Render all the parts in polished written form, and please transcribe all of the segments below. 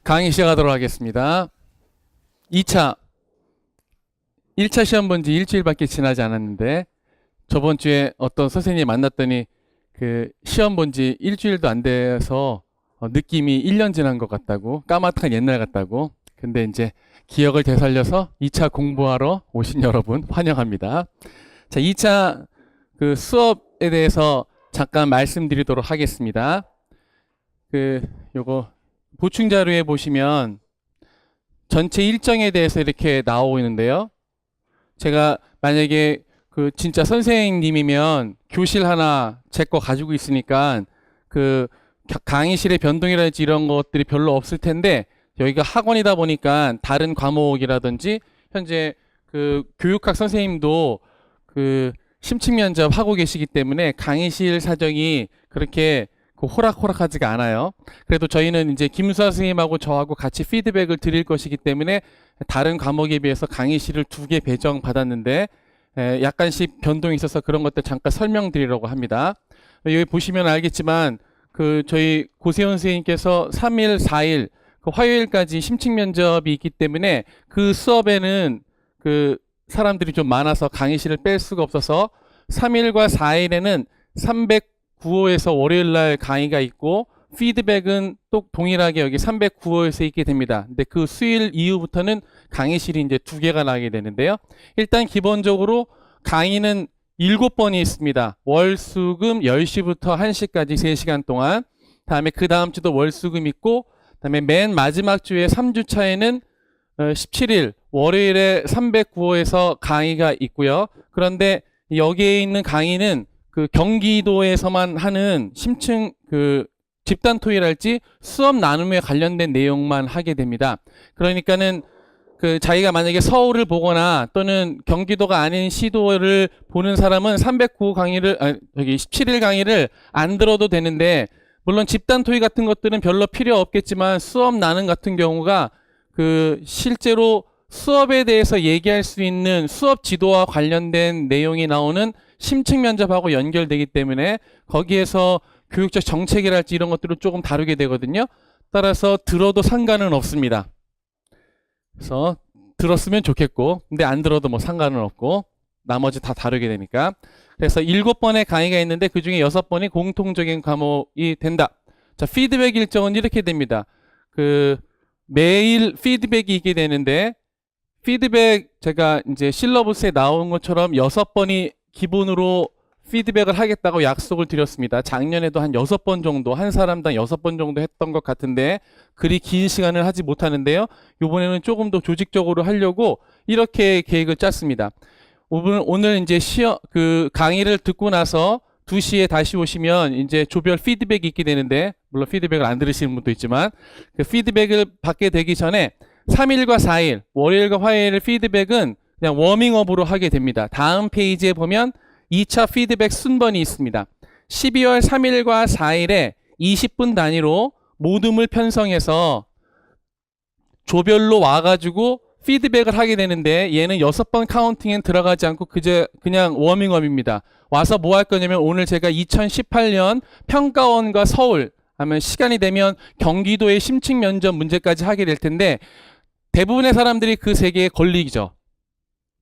강의 시작하도록 하겠습니다. 2차, 1차 시험 본 지 일주일밖에 지나지 않았는데 저번 주에 어떤 선생님이 만났더니 그 시험 본 지 일주일도 안 돼서 느낌이 1년 지난 것 같다고, 까마득한 옛날 같다고. 근데 이제 기억을 되살려서 2차 공부하러 오신 여러분 환영합니다. 자, 2차 그 수업에 대해서 잠깐 말씀드리도록 하겠습니다. 요거 보충 자료에 보시면 전체 일정에 대해서 이렇게 나오고 있는데요. 제가 만약에 그 진짜 선생님이면 교실 하나 제 거 가지고 있으니까 그 강의실의 변동이라든지 이런 것들이 별로 없을 텐데, 여기가 학원이다 보니까 다른 과목이라든지 현재 그 교육학 선생님도 그 심층 면접 하고 계시기 때문에 강의실 사정이 그렇게 호락호락하지가 않아요. 그래도 저희는 이제 김수아 선생님하고 저하고 같이 피드백을 드릴 것이기 때문에 다른 과목에 비해서 강의실을 2개 배정 받았는데 약간씩 변동이 있어서 그런 것들 잠깐 설명드리려고 합니다. 여기 보시면 알겠지만 그 저희 고세훈 선생님께서 3일, 4일 그 화요일까지 심층 면접이 있기 때문에 그 수업에는 그 사람들이 좀 많아서 강의실을 뺄 수가 없어서 3일과 4일에는 309호에서 월요일날 강의가 있고, 피드백은 또 동일하게 여기 309호에서 있게 됩니다. 근데 그 수요일 이후부터는 강의실이 이제 2개가 나게 되는데요. 일단 기본적으로 강의는 7번이 있습니다. 월, 수, 금 10시부터 1시까지 3시간 동안. 다음에 그 다음 주도 월, 수, 금 있고, 다음에 맨 마지막 주에 3주차에는 17일 월요일에 309호에서 강의가 있고요. 그런데 여기에 있는 강의는 그 경기도에서만 하는 심층 그 집단 토의랄지 수업 나눔에 관련된 내용만 하게 됩니다. 그러니까는 그 자기가 만약에 서울을 보거나 또는 경기도가 아닌 시도를 보는 사람은 309호 강의를 여기 17일 강의를 안 들어도 되는데, 물론 집단 토의 같은 것들은 별로 필요 없겠지만 수업 나눔 같은 경우가 그 실제로 수업에 대해서 얘기할 수 있는 수업 지도와 관련된 내용이 나오는 심층 면접하고 연결되기 때문에 거기에서 교육적 정책이랄지 이런 것들을 조금 다루게 되거든요. 따라서 들어도 상관은 없습니다. 그래서 들었으면 좋겠고, 근데 안 들어도 뭐 상관은 없고, 나머지 다 다루게 되니까. 그래서 7번의 강의가 있는데 그 중에 6번이 공통적인 과목이 된다. 자, 피드백 일정은 이렇게 됩니다. 그 매일 피드백이 있게 되는데, 피드백 제가 이제 실러버스에 나온 것처럼 6번이 기본으로 피드백을 하겠다고 약속을 드렸습니다. 작년에도 한 6번 정도, 한 사람당 6번 정도 했던 것 같은데 그리 긴 시간을 하지 못하는데요. 이번에는 조금 더 조직적으로 하려고 이렇게 계획을 짰습니다. 오늘 이제 그 강의를 듣고 나서 2시에 다시 오시면 이제 조별 피드백이 있게 되는데, 물론 피드백을 안 들으시는 분도 있지만 그 피드백을 받게 되기 전에 3일과 4일, 월요일과 화요일 피드백은 그냥 워밍업으로 하게 됩니다. 다음 페이지에 보면 2차 피드백 순번이 있습니다. 12월 3일과 4일에 20분 단위로 모둠을 편성해서 조별로 와가지고 피드백을 하게 되는데, 얘는 6번 카운팅엔 들어가지 않고 그냥 워밍업입니다. 와서 뭐 할 거냐면, 오늘 제가 2018년 평가원과 서울 하면 시간이 되면 경기도의 심층 면접 문제까지 하게 될 텐데, 대부분의 사람들이 그 3개에 걸리죠.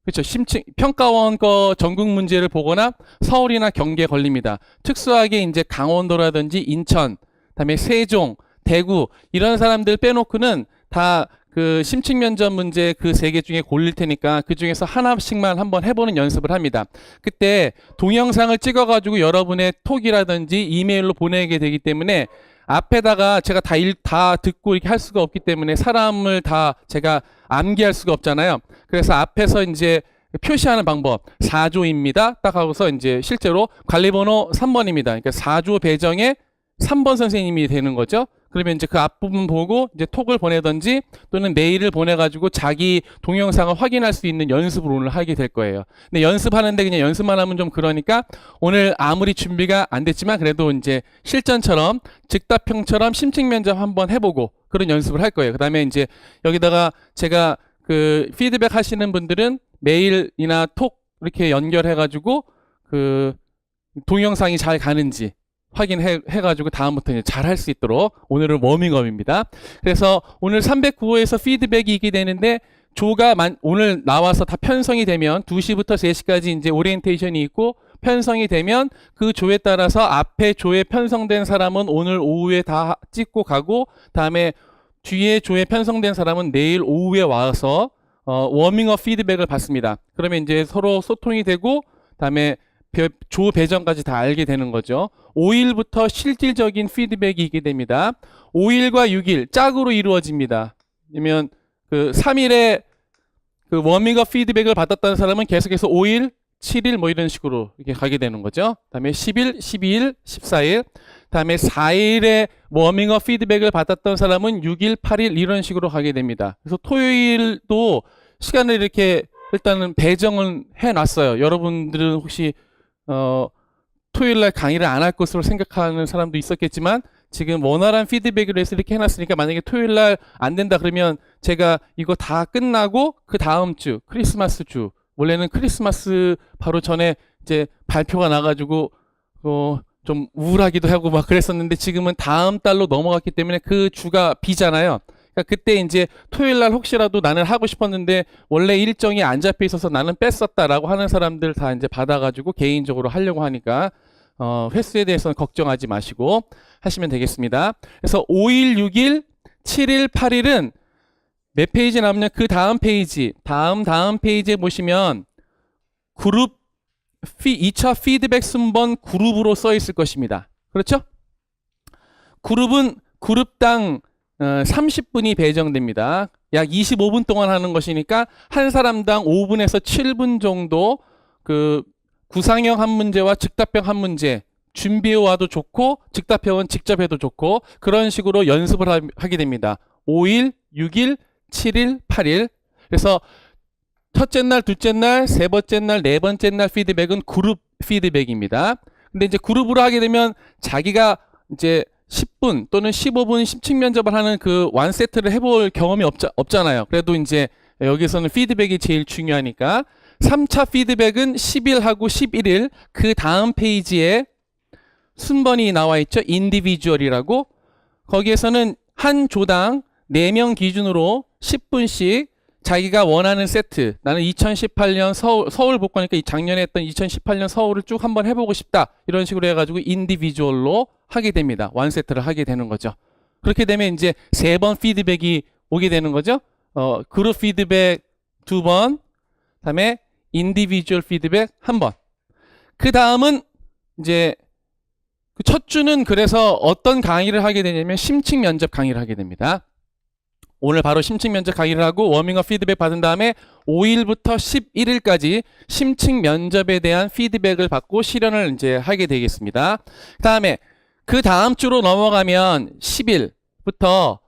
그렇죠. 심층 평가원 거 전국 문제를 보거나 서울이나 경기에 걸립니다. 특수하게 이제 강원도라든지 인천, 그다음에 세종, 대구 이런 사람들 빼놓고는 다 그 심층 면접 문제 그 3개 중에 골릴 테니까 그 중에서 하나씩만 한번 해보는 연습을 합니다. 그때 동영상을 찍어가지고 여러분의 톡이라든지 이메일로 보내게 되기 때문에 앞에다가 제가 다 듣고 이렇게 할 수가 없기 때문에 사람을 다 제가 암기할 수가 없잖아요. 그래서 앞에서 이제 표시하는 방법 4조입니다. 딱 하고서 이제 실제로 관리번호 3번입니다. 그러니까 4조 배정에 3번 선생님이 되는 거죠. 그러면 이제 그 앞부분 보고 이제 톡을 보내든지 또는 메일을 보내가지고 자기 동영상을 확인할 수 있는 연습을 오늘 하게 될 거예요. 근데 연습하는데 그냥 연습만 하면 좀 그러니까 오늘 아무리 준비가 안 됐지만 그래도 이제 실전처럼 즉답형처럼 심층 면접 한번 해보고 그런 연습을 할 거예요. 그 다음에 이제 여기다가 제가 그 피드백 하시는 분들은 메일이나 톡 이렇게 연결해가지고 그 동영상이 잘 가는지 확인해가지고 다음부터 이제 잘 할 수 있도록 오늘은 워밍업입니다. 그래서 오늘 309호에서 피드백이 있게 되는데 조가 오늘 나와서 다 편성이 되면 2시부터 3시까지 이제 오리엔테이션이 있고 편성이 되면 그 조에 따라서 앞에 조에 편성된 사람은 오늘 오후에 다 찍고 가고 다음에 뒤에 조에 편성된 사람은 내일 오후에 와서 워밍업 피드백을 받습니다. 그러면 이제 서로 소통이 되고 다음에 조 배정까지 다 알게 되는 거죠. 5일부터 실질적인 피드백이 있게 됩니다. 5일과 6일 짝으로 이루어집니다. 그러면 그 3일에 그 워밍업 피드백을 받았다는 사람은 계속해서 5일, 7일 뭐 이런 식으로 이렇게 가게 되는 거죠. 다음에 10일, 12일, 14일, 다음에 4일에 워밍업 피드백을 받았던 사람은 6일, 8일 이런 식으로 가게 됩니다. 그래서 토요일도 시간을 이렇게 일단은 배정은 해놨어요. 여러분들은 혹시 토요일날 강의를 안 할 것으로 생각하는 사람도 있었겠지만 지금 원활한 피드백을 해서 이렇게 해놨으니까 만약에 토요일날 안 된다 그러면 제가 이거 다 끝나고 그 다음 주 크리스마스 주 원래는 크리스마스 바로 전에 이제 발표가 나가지고 좀 우울하기도 하고 막 그랬었는데 지금은 다음 달로 넘어갔기 때문에 그 주가 비잖아요. 그러니까 그때 이제 토요일날 혹시라도 나는 하고 싶었는데 원래 일정이 안 잡혀 있어서 나는 뺐었다라고 하는 사람들 다 이제 받아가지고 개인적으로 하려고 하니까 횟수에 대해서는 걱정하지 마시고 하시면 되겠습니다. 그래서 5일, 6일, 7일, 8일은 몇 페이지 나오면 그 다음 페이지, 다음 페이지에 보시면 그룹 2차 피드백 순번 그룹으로 써 있을 것입니다. 그렇죠? 그룹은 그룹당 30분이 배정됩니다. 약 25분 동안 하는 것이니까 한 사람당 5분에서 7분 정도 그 구상형 한 문제와 즉답형 한 문제 준비해 와도 좋고 즉답형은 직접 해도 좋고 그런 식으로 연습을 하게 됩니다. 5일, 6일, 7일, 8일. 그래서 첫째 날, 둘째 날, 세 번째 날, 네 번째 날 피드백은 그룹 피드백입니다. 근데 이제 그룹으로 하게 되면 자기가 이제 10분 또는 15분 심층 면접을 하는 그 완 세트를 해볼 경험이 없잖아요. 그래도 이제 여기서는 피드백이 제일 중요하니까 3차 피드백은 10일하고 11일 그 다음 페이지에 순번이 나와 있죠. 인디비주얼이라고. 거기에서는 한 조당 4명 기준으로 10분씩 자기가 원하는 세트 나는 2018년 서울 볼 거니까 작년에 했던 2018년 서울을 쭉 한번 해보고 싶다 이런 식으로 해가지고 인디비주얼로 하게 됩니다. 완 세트를 하게 되는 거죠. 그렇게 되면 이제 3번 피드백이 오게 되는 거죠. 그룹 피드백 2번 그다음에 인디비주얼 피드백 1번. 그 다음은 이제 첫 주는 그래서 어떤 강의를 하게 되냐면 심층 면접 강의를 하게 됩니다. 오늘 바로 심층 면접 강의를 하고 워밍업 피드백 받은 다음에 5일부터 11일까지 심층 면접에 대한 피드백을 받고 실현을 이제 하게 되겠습니다. 그다음에 그 다음 주로 넘어가면 10일부터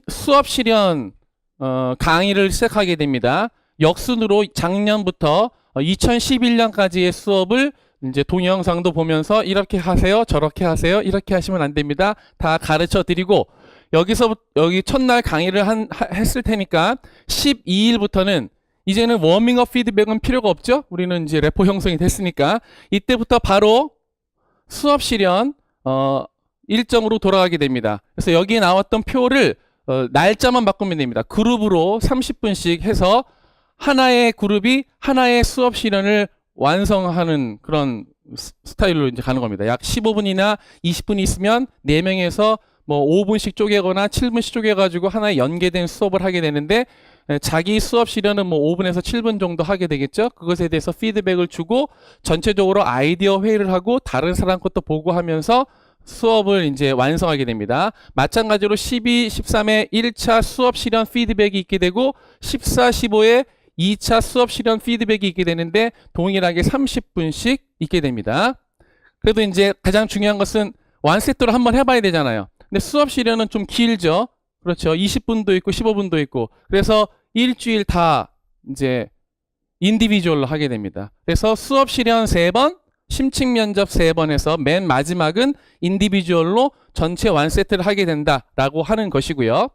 수업 실현 강의를 시작하게 됩니다. 역순으로 작년부터 2011년까지의 수업을 이제 동영상도 보면서 이렇게 하세요, 저렇게 하세요, 이렇게 하시면 안 됩니다. 다 가르쳐 드리고 여기 첫날 강의를 했을 테니까 12일부터는 이제는 워밍업 피드백은 필요가 없죠. 우리는 이제 레포 형성이 됐으니까 이때부터 바로 수업 실현 일정으로 돌아가게 됩니다. 그래서 여기에 나왔던 표를 날짜만 바꾸면 됩니다. 그룹으로 30분씩 해서 하나의 그룹이 하나의 수업 실현을 완성하는 그런 스타일로 이제 가는 겁니다. 약 15분이나 20분이 있으면 4명에서 뭐 5분씩 쪼개거나 7분씩 쪼개가지고 하나의 연계된 수업을 하게 되는데 자기 수업 실현은 뭐 5분에서 7분 정도 하게 되겠죠. 그것에 대해서 피드백을 주고 전체적으로 아이디어 회의를 하고 다른 사람 것도 보고 하면서 수업을 이제 완성하게 됩니다. 마찬가지로 12, 13에 1차 수업 실현 피드백이 있게 되고 14, 15에 2차 수업 실현 피드백이 있게 되는데 동일하게 30분씩 있게 됩니다. 그래도 이제 가장 중요한 것은 완세트로 한번 해봐야 되잖아요. 근데 수업 실현은 좀 길죠. 그렇죠. 20분도 있고 15분도 있고. 그래서 일주일 다 이제 인디비주얼로 하게 됩니다. 그래서 수업 실현 3번, 심층 면접 3번 해서 맨 마지막은 인디비주얼로 전체 완세트를 하게 된다라고 하는 것이고요.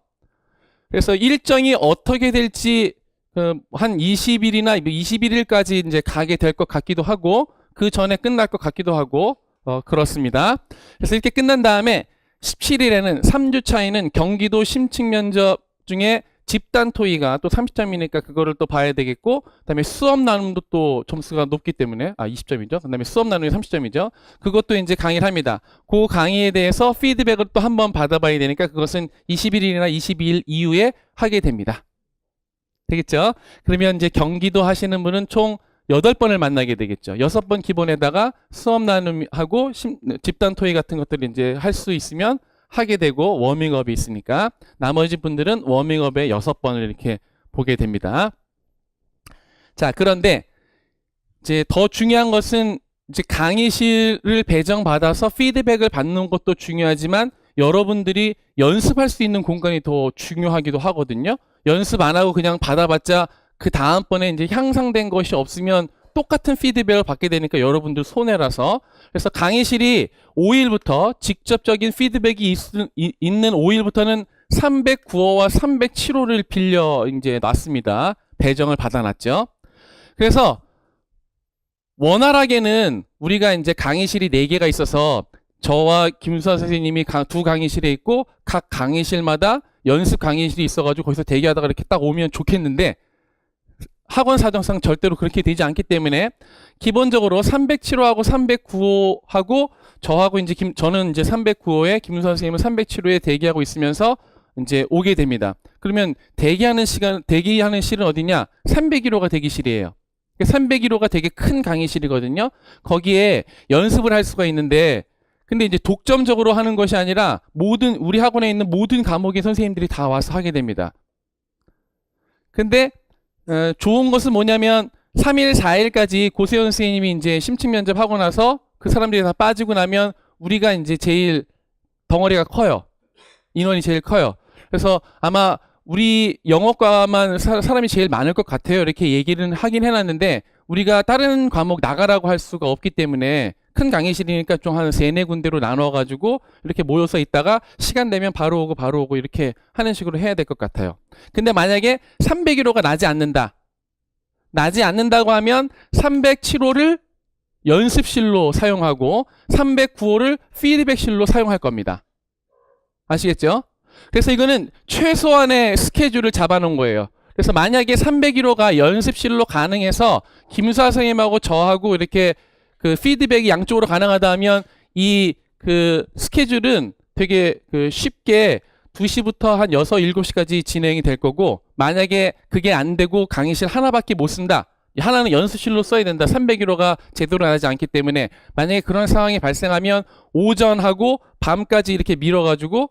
그래서 일정이 어떻게 될지 한 20일이나 21일까지 이제 가게 될 것 같기도 하고 그 전에 끝날 것 같기도 하고 그렇습니다. 그래서 이렇게 끝난 다음에 17일에는 3주 차이는 경기도 심층 면접 중에 집단 토의가 또 30점이니까 그거를 또 봐야 되겠고, 그다음에 수업 나눔도 또 점수가 높기 때문에 20점이죠. 그다음에 수업 나눔이 30점이죠. 그것도 이제 강의를 합니다. 그 강의에 대해서 피드백을 또 한번 받아봐야 되니까 그것은 21일이나 22일 이후에 하게 됩니다. 되겠죠? 그러면 이제 경기도 하시는 분은 총 8번을 만나게 되겠죠. 6번 기본에다가 수업 나눔하고 집단 토의 같은 것들을 이제 할 수 있으면 하게 되고, 워밍업이 있으니까 나머지 분들은 워밍업에 6번을 이렇게 보게 됩니다. 자, 그런데 이제 더 중요한 것은 이제 강의실을 배정받아서 피드백을 받는 것도 중요하지만 여러분들이 연습할 수 있는 공간이 더 중요하기도 하거든요. 연습 안 하고 그냥 받아봤자 그 다음번에 이제 향상된 것이 없으면 똑같은 피드백을 받게 되니까 여러분들 손해라서, 그래서 강의실이 5일부터 직접적인 피드백이 있는 5일부터는 309호와 307호를 빌려 이제 놨습니다. 배정을 받아놨죠. 그래서 원활하게는 우리가 이제 강의실이 4개가 있어서 저와 김수아 선생님이 두 강의실에 있고 각 강의실마다 연습 강의실이 있어가지고 거기서 대기하다가 이렇게 딱 오면 좋겠는데, 학원 사정상 절대로 그렇게 되지 않기 때문에 기본적으로 307호하고 309호하고 저하고 이제 저는 이제 309호에 김수아 선생님은 307호에 대기하고 있으면서 이제 오게 됩니다. 그러면 대기하는 실은 어디냐? 301호가 대기실이에요. 301호가 되게 큰 강의실이거든요. 거기에 연습을 할 수가 있는데, 근데 이제 독점적으로 하는 것이 아니라 우리 학원에 있는 모든 과목의 선생님들이 다 와서 하게 됩니다. 근데 좋은 것은 뭐냐면 3일, 4일까지 고세현 선생님이 이제 심층 면접하고 나서 그 사람들이 다 빠지고 나면 우리가 이제 제일 덩어리가 커요. 인원이 제일 커요. 그래서 아마 우리 영어과만 사람이 제일 많을 것 같아요. 이렇게 얘기를 하긴 해놨는데 우리가 다른 과목 나가라고 할 수가 없기 때문에 큰 강의실이니까 좀 한 3-4군데로 나눠가지고 이렇게 모여서 있다가 시간 되면 바로 오고 이렇게 하는 식으로 해야 될 것 같아요. 근데 만약에 301호가 나지 않는다고 하면 307호를 연습실로 사용하고 309호를 피드백실로 사용할 겁니다. 아시겠죠? 그래서 이거는 최소한의 스케줄을 잡아놓은 거예요. 그래서 만약에 301호가 연습실로 가능해서 김수아 선생님하고 저하고 이렇게 그 피드백이 양쪽으로 가능하다 하면 이 그 스케줄은 되게 쉽게 2시부터 한 6, 7시까지 진행이 될 거고, 만약에 그게 안 되고 강의실 하나밖에 못 쓴다. 하나는 연습실로 써야 된다. 301호가 제대로 나지 않기 때문에 만약에 그런 상황이 발생하면 오전하고 밤까지 이렇게 밀어가지고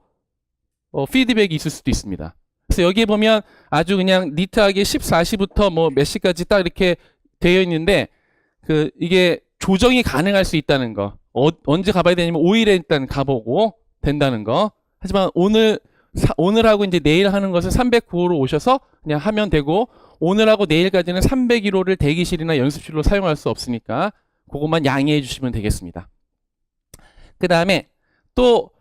피드백이 있을 수도 있습니다. 그래서 여기에 보면 아주 그냥 니트하게 14시부터 뭐 몇 시까지 딱 이렇게 되어 있는데 이게 조정이 가능할 수 있다는 거. 언제 가봐야 되냐면 5일에 일단 가보고 된다는 거. 하지만 오늘하고 이제 내일 하는 것은 309호로 오셔서 그냥 하면 되고, 오늘하고 내일까지는 301호를 대기실이나 연습실로 사용할 수 없으니까 그것만 양해해 주시면 되겠습니다. 그 다음에 또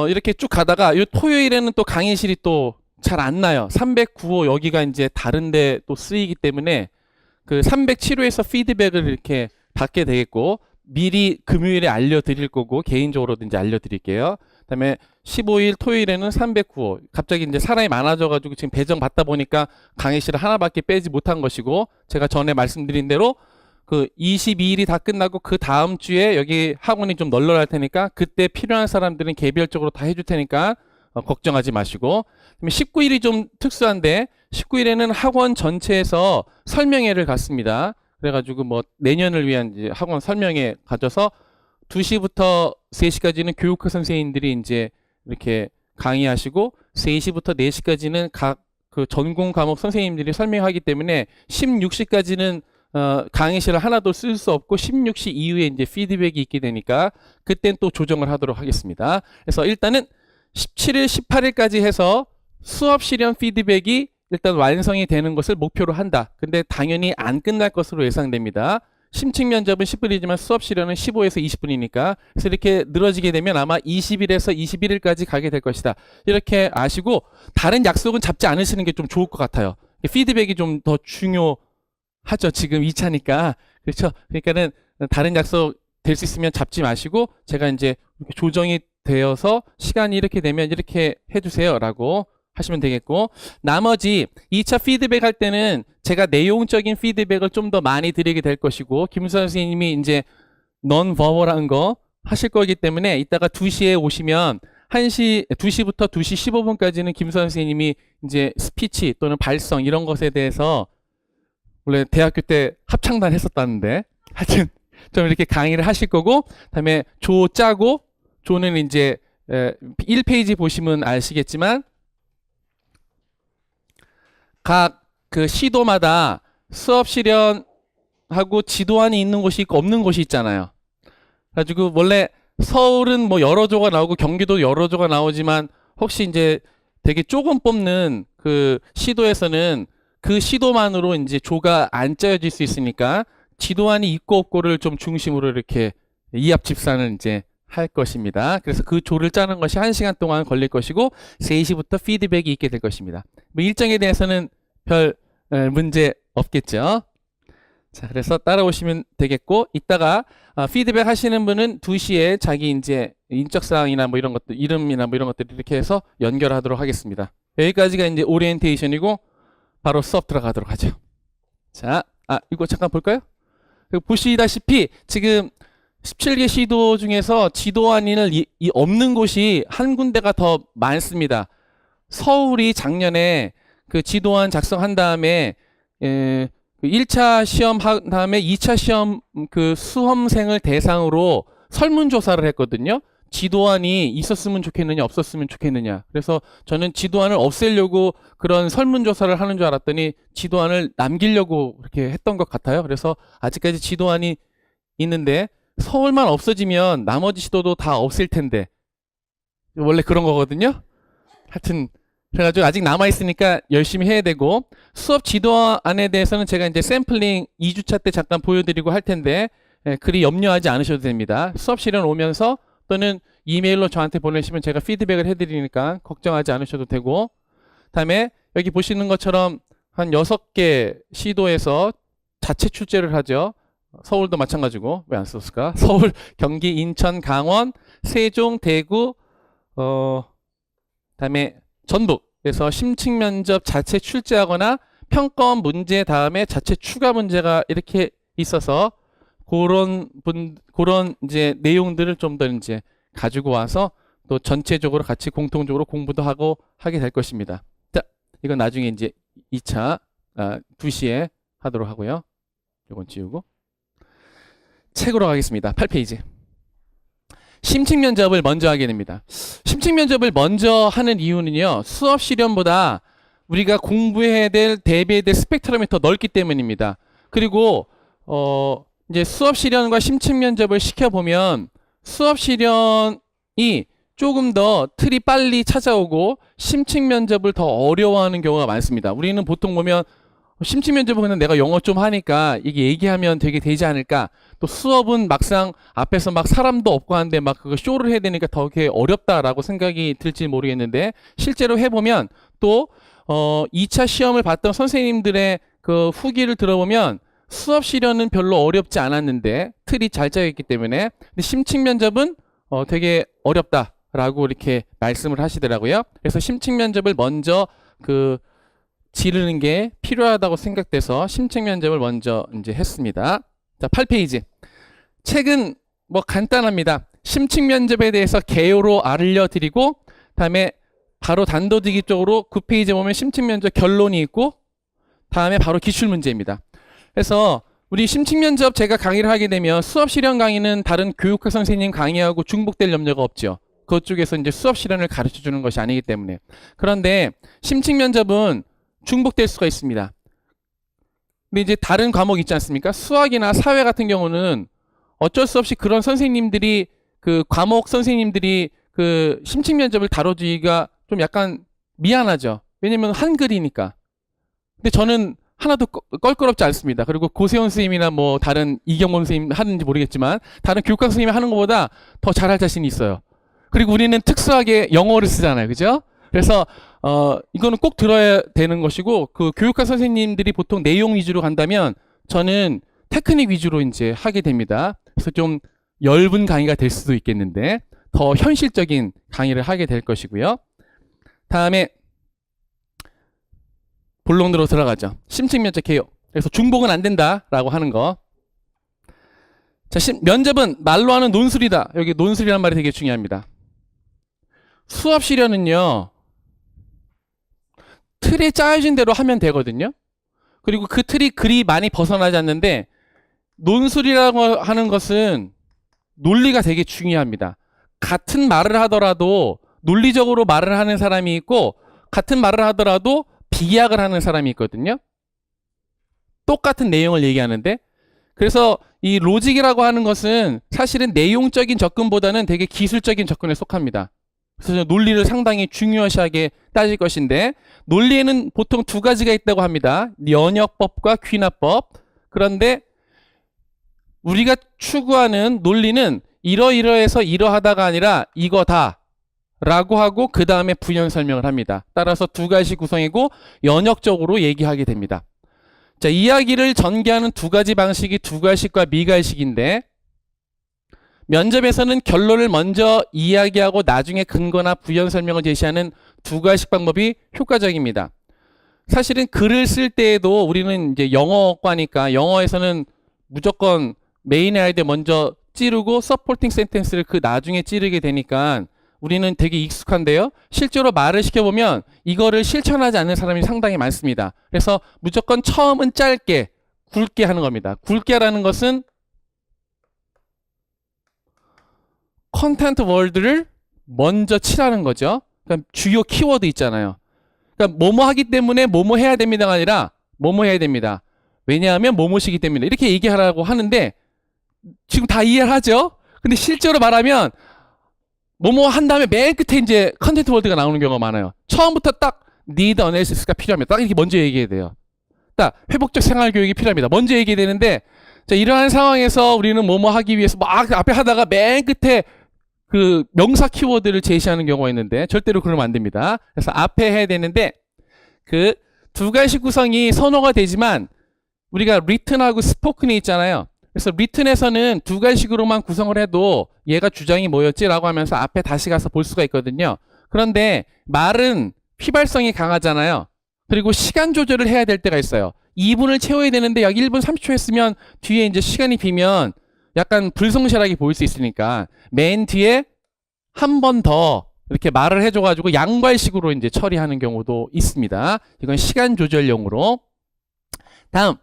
이렇게 쭉 가다가 요 토요일에는 또 강의실이 또 잘 안 나요. 309호 여기가 이제 다른데 또 쓰이기 때문에 그 307호에서 피드백을 이렇게 받게 되겠고, 미리 금요일에 알려드릴 거고 개인적으로도 이제 알려드릴게요. 그다음에 15일 토요일에는 309호. 갑자기 이제 사람이 많아져가지고 지금 배정 받다 보니까 강의실을 하나밖에 빼지 못한 것이고, 제가 전에 말씀드린 대로 그 22일이 다 끝나고 그 다음 주에 여기 학원이 좀 널널할 테니까 그때 필요한 사람들은 개별적으로 다 해줄 테니까 걱정하지 마시고, 19일이 좀 특수한데 19일에는 학원 전체에서 설명회를 갖습니다. 그래가지고 뭐 내년을 위한 이제 학원 설명회 가져서 2시부터 3시까지는 교육학 선생님들이 이제 이렇게 강의하시고 3시부터 4시까지는 각 그 전공 과목 선생님들이 설명하기 때문에 16시까지는 강의실을 하나도 쓸 수 없고 16시 이후에 이제 피드백이 있게 되니까 그땐 또 조정을 하도록 하겠습니다. 그래서 일단은 17일, 18일까지 해서 수업 실현 피드백이 일단 완성이 되는 것을 목표로 한다. 근데 당연히 안 끝날 것으로 예상됩니다. 심층 면접은 10분이지만 수업 실현은 15에서 20분이니까 그래서 이렇게 늘어지게 되면 아마 20일에서 21일까지 가게 될 것이다. 이렇게 아시고 다른 약속은 잡지 않으시는 게 좀 좋을 것 같아요. 피드백이 좀 더 중요하죠. 지금 2차니까. 그렇죠. 그러니까는 다른 약속 될 수 있으면 잡지 마시고 제가 이제 이렇게 조정이 되어서 시간이 이렇게 되면 이렇게 해주세요라고 하시면 되겠고, 나머지 2차 피드백 할 때는 제가 내용적인 피드백을 좀 더 많이 드리게 될 것이고, 김수환 선생님이 이제 non-verbal한 거 하실 거기 때문에 이따가 2시에 오시면 2시부터 2시 15분까지는 김수환 선생님이 이제 스피치 또는 발성 이런 것에 대해서 원래 대학교 때 합창단 했었다는데 하여튼 좀 이렇게 강의를 하실 거고, 그다음에 조 짜고, 조는 이제 1페이지 보시면 아시겠지만 각 그 시도마다 수업 실현하고 지도안이 있는 곳이 있고 없는 곳이 있잖아요. 그래가지고 원래 서울은 뭐 여러 조가 나오고 경기도 여러 조가 나오지만 혹시 이제 되게 조금 뽑는 그 시도에서는 그 시도만으로 이제 조가 안 짜여질 수 있으니까 지도안이 있고 없고를 좀 중심으로 이렇게 이합 집산을 이제 할 것입니다. 그래서 그 조를 짜는 것이 1시간 동안 걸릴 것이고 3시부터 피드백이 있게 될 것입니다. 뭐 일정에 대해서는 별 문제 없겠죠. 자, 그래서 따라오시면 되겠고, 이따가 피드백 하시는 분은 2시에 자기 이제 인적사항이나 뭐 이런 것들, 이름이나 뭐 이런 것들 이렇게 해서 연결하도록 하겠습니다. 여기까지가 이제 오리엔테이션이고 바로 수업 들어가도록 하죠. 자, 이거 잠깐 볼까요? 보시다시피 지금 17개 시도 중에서 지도안이 없는 곳이 한 군데가 더 많습니다. 서울이 작년에 그 지도안 작성한 다음에 1차 시험 한 다음에 2차 시험 그 수험생을 대상으로 설문조사를 했거든요. 지도안이 있었으면 좋겠느냐 없었으면 좋겠느냐. 그래서 저는 지도안을 없애려고 그런 설문조사를 하는 줄 알았더니 지도안을 남기려고 그렇게 했던 것 같아요. 그래서 아직까지 지도안이 있는데 서울만 없어지면 나머지 시도도 다 없을 텐데 원래 그런 거거든요. 하여튼 그래가지고 아직 남아있으니까 열심히 해야 되고, 수업 지도안에 대해서는 제가 이제 샘플링 2주차 때 잠깐 보여드리고 할 텐데 그리 염려하지 않으셔도 됩니다. 수업 실현 오면서 또는 이메일로 저한테 보내시면 제가 피드백을 해드리니까 걱정하지 않으셔도 되고, 다음에 여기 보시는 것처럼 한 6개 시도에서 자체 출제를 하죠. 서울도 마찬가지고 왜 안 썼을까? 서울, 경기, 인천, 강원, 세종, 대구, 다음에 전북에서 심층 면접 자체 출제하거나 평가원 문제 다음에 자체 추가 문제가 이렇게 있어서 그런 이제 내용들을 좀 더 이제 가지고 와서 또 전체적으로 같이 공통적으로 공부도 하고 하게 될 것입니다. 자, 이건 나중에 이제 2차 2시에 하도록 하고요. 이건 지우고 책으로 가겠습니다. 8페이지. 심층 면접을 먼저 하게 됩니다. 심층 면접을 먼저 하는 이유는요, 수업 실현보다 우리가 공부해야 될, 대비해야 될 스펙트럼이 더 넓기 때문입니다. 그리고 이제 수업 실현과 심층 면접을 시켜보면 수업 실현이 조금 더 틀이 빨리 찾아오고 심층 면접을 더 어려워하는 경우가 많습니다. 우리는 보통 보면 심층 면접은 그냥 내가 영어 좀 하니까 이게 얘기하면 되게 되지 않을까. 또 수업은 막상 앞에서 막 사람도 없고 하는데 막 그거 쇼를 해야 되니까 더 어렵다라고 생각이 들지 모르겠는데, 실제로 해보면 또 2차 시험을 봤던 선생님들의 그 후기를 들어보면 수업 실현은 별로 어렵지 않았는데 틀이 잘 짜여 있기 때문에, 근데 심층 면접은 되게 어렵다라고 이렇게 말씀을 하시더라고요. 그래서 심층 면접을 먼저 지르는 게 필요하다고 생각돼서 심층 면접을 먼저 이제 했습니다. 자, 8페이지. 책은 뭐 간단합니다. 심층 면접에 대해서 개요로 알려드리고, 다음에 바로 단도직입 쪽으로 9페이지 보면 심층 면접 결론이 있고, 다음에 바로 기출 문제입니다. 그래서 우리 심층 면접 제가 강의를 하게 되면 수업 실현 강의는 다른 교육학 선생님 강의하고 중복될 염려가 없죠. 그쪽에서 이제 수업 실현을 가르쳐 주는 것이 아니기 때문에. 그런데 심층 면접은 중복될 수가 있습니다. 근데 이제 다른 과목 있지 않습니까? 수학이나 사회 같은 경우는 어쩔 수 없이 그런 선생님들이 그 과목 선생님들이 그 심층 면접을 다뤄주기가 좀 약간 미안하죠. 왜냐면 한글이니까. 근데 저는 하나도 껄끄럽지 않습니다. 그리고 고세훈 선생님이나 뭐 다른 이경범 선생님 하는지 모르겠지만 다른 교육학 선생님이 하는 것보다 더 잘할 자신이 있어요. 그리고 우리는 특수하게 영어를 쓰잖아요. 그죠? 그래서 이거는 꼭 들어야 되는 것이고, 그 교육학 선생님들이 보통 내용 위주로 간다면 저는 테크닉 위주로 이제 하게 됩니다. 그래서 좀 얇은 강의가 될 수도 있겠는데 더 현실적인 강의를 하게 될 것이고요. 다음에 본론으로 들어가죠. 심층면접 개요. 그래서 중복은 안 된다라고 하는 거. 자, 면접은 말로 하는 논술이다. 여기 논술이라는 말이 되게 중요합니다. 수업 시련은요, 틀에 짜여진 대로 하면 되거든요. 그리고 그 틀이 그리 많이 벗어나지 않는데 논술이라고 하는 것은 논리가 되게 중요합니다. 같은 말을 하더라도 논리적으로 말을 하는 사람이 있고 같은 말을 하더라도 비약을 하는 사람이 있거든요. 똑같은 내용을 얘기하는데 그래서 이 로직이라고 하는 것은 사실은 내용적인 접근보다는 되게 기술적인 접근에 속합니다. 그래서 논리를 상당히 중요시하게 따질 것인데 논리에는 보통 두 가지가 있다고 합니다. 연역법과 귀납법. 그런데 우리가 추구하는 논리는 이러이러해서 이러하다가 아니라 이거다 라고 하고 그 다음에 부연 설명을 합니다. 따라서 두 가지 구성이고 연역적으로 얘기하게 됩니다. 자, 이야기를 전개하는 두 가지 방식이 두괄식과 미괄식인데 면접에서는 결론을 먼저 이야기하고 나중에 근거나 부연 설명을 제시하는 두괄식 방법이 효과적입니다. 사실은 글을 쓸 때에도 우리는 이제 영어과니까 영어에서는 무조건 메인 아이디어 먼저 찌르고 서포팅 센텐스를 그 나중에 찌르게 되니까 우리는 되게 익숙한데요. 실제로 말을 시켜보면 이거를 실천하지 않는 사람이 상당히 많습니다. 그래서 무조건 처음은 짧게, 굵게 하는 겁니다. 굵게 하라는 것은 컨텐트 월드를 먼저 칠하는 거죠. 그러니까 주요 키워드 있잖아요. 그러니까 뭐뭐 하기 때문에 뭐뭐 해야 됩니다가 아니라 뭐뭐 해야 됩니다. 왜냐하면 뭐뭐시기 때문에 이렇게 얘기하라고 하는데 지금 다 이해를 하죠? 근데 실제로 말하면 뭐뭐 한 다음에 맨 끝에 이제 컨텐트 월드가 나오는 경우가 많아요. 처음부터 딱 need analysis가 필요합니다. 딱 이렇게 먼저 얘기해야 돼요. 딱 회복적 생활 교육이 필요합니다. 먼저 얘기해야 되는데 자, 이러한 상황에서 우리는 뭐뭐 하기 위해서 막 앞에 하다가 맨 끝에 그 명사 키워드를 제시하는 경우가 있는데 절대로 그러면 안 됩니다. 그래서 앞에 해야 되는데 그 두 가지 구성이 선호가 되지만 우리가 written하고 spoken이 있잖아요. 그래서 written에서는 두 가지식으로만 구성을 해도 얘가 주장이 뭐였지라고 하면서 앞에 다시 가서 볼 수가 있거든요. 그런데 말은 휘발성이 강하잖아요. 그리고 시간 조절을 해야 될 때가 있어요. 2분을 채워야 되는데 약 1분 30초 했으면 뒤에 이제 시간이 비면 약간 불성실하게 보일 수 있으니까 맨 뒤에 한 번 더 이렇게 말을 해줘가지고 양괄식으로 이제 처리하는 경우도 있습니다. 이건 시간 조절용으로. 다음.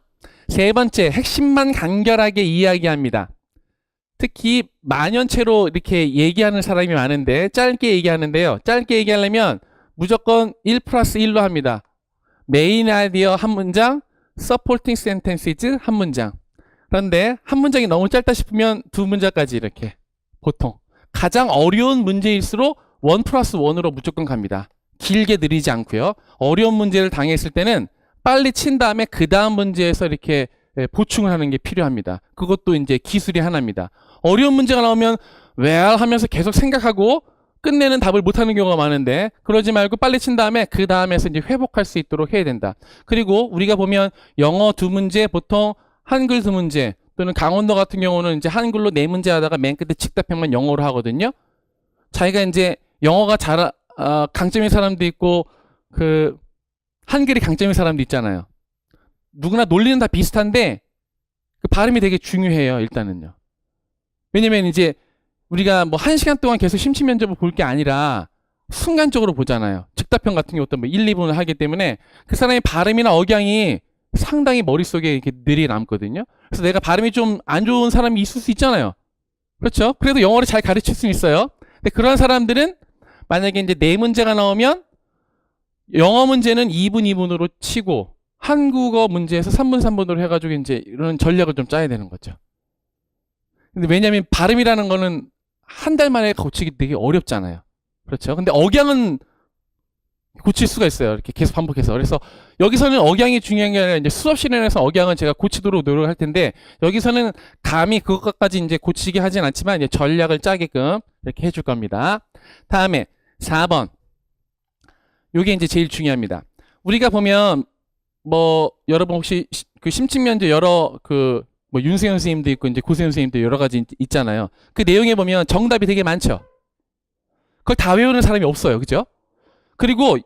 세 번째, 핵심만 간결하게 이야기합니다. 특히 만연체로 이렇게 얘기하는 사람이 많은데 짧게 얘기하는데요. 짧게 얘기하려면 무조건 1+1로 합니다. 메인 아이디어 한 문장, 서포팅 센텐시즈 한 문장. 그런데 한 문장이 너무 짧다 싶으면 두 문장까지 이렇게 보통. 가장 어려운 문제일수록 1+1으로 무조건 갑니다. 길게 느리지 않고요. 어려운 문제를 당했을 때는 빨리 친 다음에 그 다음 문제에서 이렇게 보충을 하는 게 필요합니다. 그것도 이제 기술이 하나입니다. 어려운 문제가 나오면 well 하면서 계속 생각하고 끝내는 답을 못하는 경우가 많은데 그러지 말고 빨리 친 다음에 그 다음에서 이제 회복할 수 있도록 해야 된다. 그리고 우리가 보면 영어 두 문제 보통 한글 두 문제 또는 강원도 같은 경우는 이제 한글로 네 문제 하다가 맨 끝에 직답형만 영어로 하거든요. 자기가 이제 영어가 강점인 사람도 있고 그 한글이 강점인 사람도 있잖아요. 누구나 논리는 다 비슷한데 그 발음이 되게 중요해요. 일단은요. 왜냐면 이제 우리가 뭐 1시간 동안 계속 심층 면접을 볼 게 아니라 순간적으로 보잖아요. 즉답형 같은 경우도 뭐 1, 2분을 하기 때문에 그 사람의 발음이나 억양이 상당히 머릿속에 이렇게 느리 남거든요. 그래서 내가 발음이 좀 안 좋은 사람이 있을 수 있잖아요. 그렇죠? 그래도 영어를 잘 가르칠 수는 있어요. 근데 그런 사람들은 만약에 이제 네 문제가 나오면 영어 문제는 2분, 2분으로 치고 한국어 문제에서 3분, 3분으로 해가지고 이제 이런 전략을 좀 짜야 되는 거죠. 근데 왜냐면 발음이라는 거는 한 달 만에 고치기 되게 어렵잖아요. 그렇죠? 근데 억양은 고칠 수가 있어요. 이렇게 계속 반복해서. 그래서 여기서는 억양이 중요한 게 아니라 이제 수업 시간에서 억양은 제가 고치도록 노력할 텐데 여기서는 감히 그것까지 이제 고치게 하진 않지만 이제 전략을 짜게끔 이렇게 해줄 겁니다. 다음에 4번. 요게 이제 제일 중요합니다. 우리가 보면 뭐 여러분 혹시 그 심층면접 여러 그 뭐 윤세현 선생님도 있고 이제 고세현 선생님도 여러 가지 있잖아요. 그 내용에 보면 정답이 되게 많죠. 그걸 다 외우는 사람이 없어요. 그죠? 그리고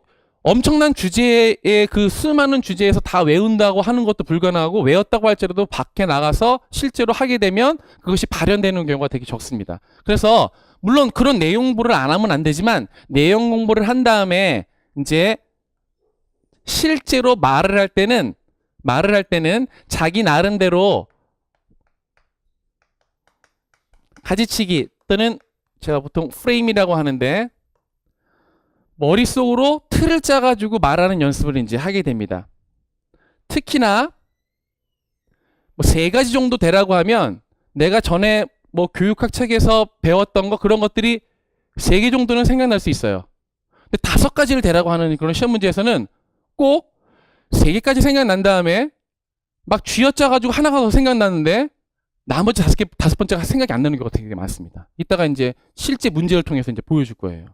엄청난 주제의 그 수많은 주제에서 다 외운다고 하는 것도 불가능하고 외웠다고 할지라도 밖에 나가서 실제로 하게 되면 그것이 발현되는 경우가 되게 적습니다. 그래서 물론 그런 내용 공부를 안 하면 안 되지만 내용 공부를 한 다음에 이제 실제로 말을 할 때는 자기 나름대로 가지치기 또는 제가 보통 프레임이라고 하는데 머릿속으로 틀을 짜가지고 말하는 연습을 이제 하게 됩니다. 특히나 뭐 3가지 정도 되라고 하면 내가 전에 뭐 교육학 책에서 배웠던 거 그런 것들이 3개 정도는 생각날 수 있어요. 근데 5가지를 되라고 하는 그런 시험 문제에서는 꼭 3개까지 생각난 다음에 막 쥐어짜가지고 하나가 더 생각나는데 나머지 5번째가 생각이 안 나는 경우가 되게 많습니다. 이따가 이제 실제 문제를 통해서 이제 보여줄 거예요.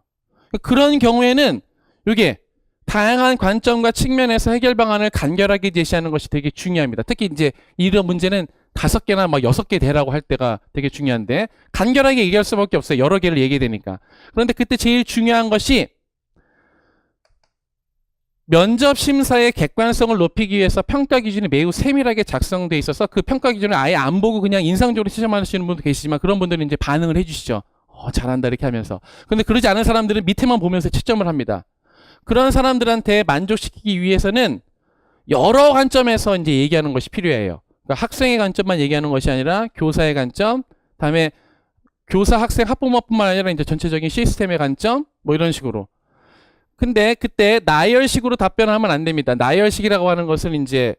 그런 경우에는 이게 다양한 관점과 측면에서 해결 방안을 간결하게 제시하는 것이 되게 중요합니다. 특히 이제 이런 문제는 5개나 막 6개 되라고 할 때가 되게 중요한데 간결하게 얘기할 수밖에 없어요. 여러 개를 얘기해야 되니까. 그런데 그때 제일 중요한 것이 면접 심사의 객관성을 높이기 위해서 평가 기준이 매우 세밀하게 작성돼 있어서 그 평가 기준을 아예 안 보고 그냥 인상적으로 시험하시는 분도 계시지만 그런 분들은 이제 반응을 해주시죠. 잘한다 이렇게 하면서. 근데 그러지 않은 사람들은 밑에만 보면서 채점을 합니다. 그런 사람들한테 만족시키기 위해서는 여러 관점에서 이제 얘기하는 것이 필요해요. 그러니까 학생의 관점만 얘기하는 것이 아니라 교사의 관점, 다음에 교사, 학생, 학부모뿐만 아니라 이제 전체적인 시스템의 관점, 뭐 이런 식으로. 근데 그때 나열식으로 답변하면 안 됩니다. 나열식이라고 하는 것은 이제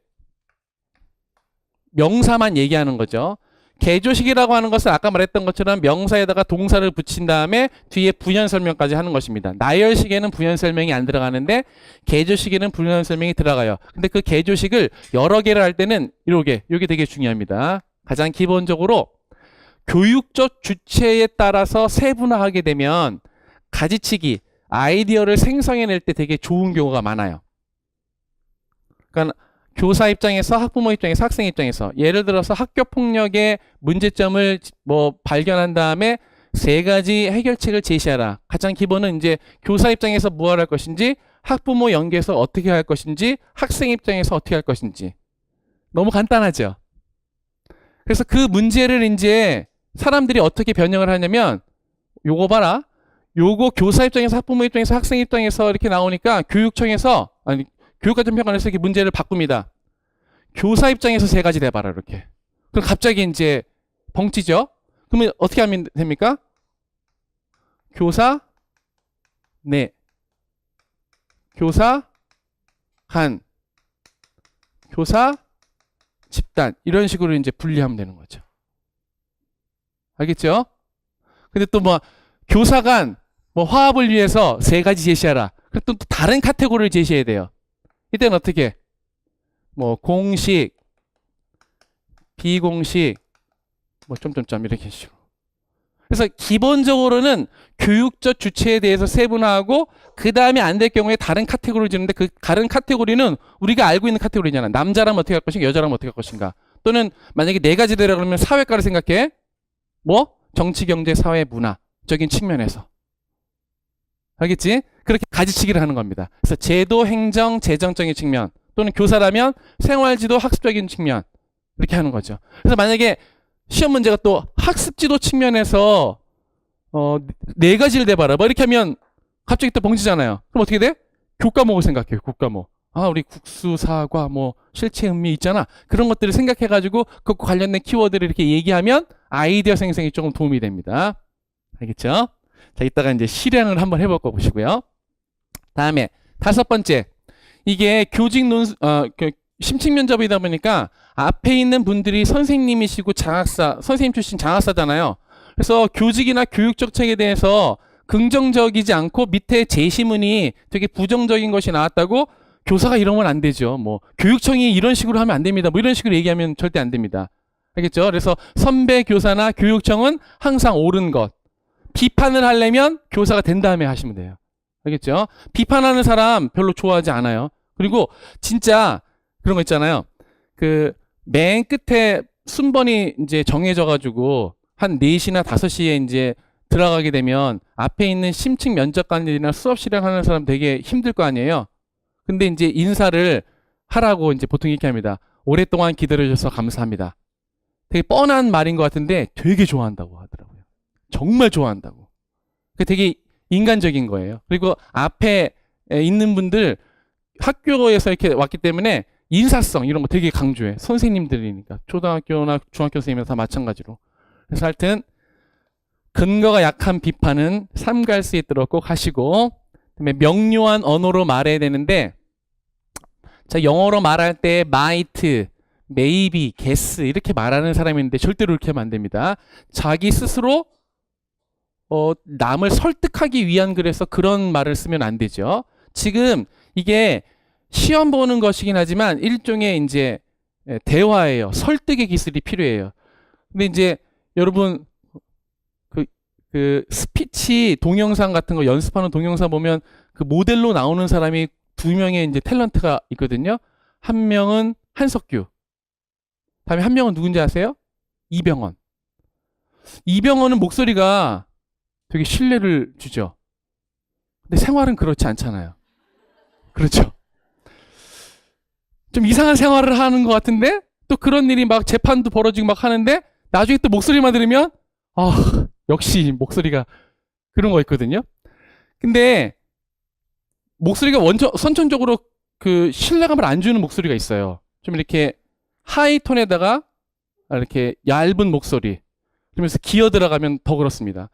명사만 얘기하는 거죠. 개조식이라고 하는 것은 아까 말했던 것처럼 명사에다가 동사를 붙인 다음에 뒤에 부연 설명까지 하는 것입니다. 나열식에는 부연 설명이 안 들어가는데 개조식에는 부연 설명이 들어가요. 근데 그 개조식을 여러 개를 할 때는 이게 되게 중요합니다. 가장 기본적으로 교육적 주체에 따라서 세분화하게 되면 가지치기, 아이디어를 생성해낼 때 되게 좋은 경우가 많아요. 그러니까 교사 입장에서, 학부모 입장에서, 학생 입장에서 예를 들어서 학교 폭력의 문제점을 뭐 발견한 다음에 3가지 해결책을 제시하라. 가장 기본은 이제 교사 입장에서 무엇을 할 것인지, 학부모 연계해서 어떻게 할 것인지, 학생 입장에서 어떻게 할 것인지. 너무 간단하죠. 그래서 그 문제를 이제 사람들이 어떻게 변형을 하냐면 요거 봐라. 요거 교사 입장에서, 학부모 입장에서, 학생 입장에서 이렇게 나오니까 교육과정평가원에서 이렇게 문제를 바꿉니다. 교사 입장에서 3가지 내봐라 이렇게. 그럼 갑자기 이제 벙찌죠. 그러면 어떻게 하면 됩니까? 교사 네, 교사 한, 교사 집단 이런 식으로 이제 분리하면 되는 거죠. 알겠죠? 근데 또 뭐 교사 간 뭐 화합을 위해서 3가지 제시하라. 그리고 또 다른 카테고리를 제시해야 돼요. 이때는 어떻게? 뭐 공식, 비공식, 뭐 점점점 이렇게 식으로. 그래서 기본적으로는 교육적 주체에 대해서 세분화하고 그 다음에 안 될 경우에 다른 카테고리를 주는데 그 다른 카테고리는 우리가 알고 있는 카테고리잖아. 남자라면 어떻게 할 것인가, 여자라면 어떻게 할 것인가. 또는 만약에 4가지 되라 그러면 사회과를 생각해. 뭐? 정치, 경제, 사회, 문화적인 측면에서. 알겠지? 그렇게 가지치기를 하는 겁니다. 그래서 제도, 행정, 재정적인 측면 또는 교사라면 생활지도, 학습적인 측면 이렇게 하는 거죠. 그래서 만약에 시험 문제가 또 학습지도 측면에서 4가지를 내봐라 뭐 이렇게 하면 갑자기 또 벙지잖아요. 그럼 어떻게 돼? 교과목을 생각해요. 교과목. 우리 국수, 사과, 뭐 실체, 음미 있잖아. 그런 것들을 생각해가지고 그 관련된 키워드를 이렇게 얘기하면 아이디어 생성에 조금 도움이 됩니다. 알겠죠? 자, 이따가 이제 실행을 한번 해볼 거 보시고요. 다음에 5번째. 이게 교직 심층 면접이다 보니까 앞에 있는 분들이 선생님이시고 선생님 출신 장학사잖아요. 그래서 교직이나 교육적 책에 대해서 긍정적이지 않고 밑에 제시문이 되게 부정적인 것이 나왔다고 교사가 이러면 안 되죠. 뭐 교육청이 이런 식으로 하면 안 됩니다. 뭐 이런 식으로 얘기하면 절대 안 됩니다. 알겠죠? 그래서 선배 교사나 교육청은 항상 옳은 것. 비판을 하려면 교사가 된 다음에 하시면 돼요. 알겠죠? 비판하는 사람 별로 좋아하지 않아요. 그리고 진짜 그런 거 있잖아요. 그 맨 끝에 순번이 이제 정해져가지고 한 4시나 5시에 이제 들어가게 되면 앞에 있는 심층 면접관들이나 수업 실행하는 사람 되게 힘들 거 아니에요. 근데 이제 인사를 하라고 이제 보통 이렇게 합니다. 오랫동안 기다려주셔서 감사합니다. 되게 뻔한 말인 것 같은데 되게 좋아한다고 하더라고요. 정말 좋아한다고. 그게 되게 인간적인 거예요. 그리고 앞에 있는 분들 학교에서 이렇게 왔기 때문에 인사성 이런 거 되게 강조해. 선생님들이니까. 초등학교나 중학교 선생님이나 다 마찬가지로. 그래서 하여튼 근거가 약한 비판은 삼갈 수 있도록 꼭 하시고, 그다음에 명료한 언어로 말해야 되는데, 자, 영어로 말할 때 might, maybe, guess 이렇게 말하는 사람이 있는데 절대로 이렇게 하면 안 됩니다. 자기 스스로 남을 설득하기 위한 글에서 그런 말을 쓰면 안 되죠. 지금 이게 시험 보는 것이긴 하지만 일종의 이제 대화예요. 설득의 기술이 필요해요. 근데 이제 여러분 그 스피치 동영상 같은 거 연습하는 동영상 보면 그 모델로 나오는 사람이 2명의 이제 탤런트가 있거든요. 한 명은 한석규. 다음에 한 명은 누군지 아세요? 이병헌. 이병헌은 목소리가 되게 신뢰를 주죠. 근데 생활은 그렇지 않잖아요. 그렇죠. 좀 이상한 생활을 하는 것 같은데 또 그런 일이 막 재판도 벌어지고 막 하는데 나중에 또 목소리만 들으면 역시 목소리가 그런 거 있거든요. 근데 목소리가 선천적으로 그 신뢰감을 안 주는 목소리가 있어요. 좀 이렇게 하이톤에다가 이렇게 얇은 목소리. 그러면서 기어 들어가면 더 그렇습니다.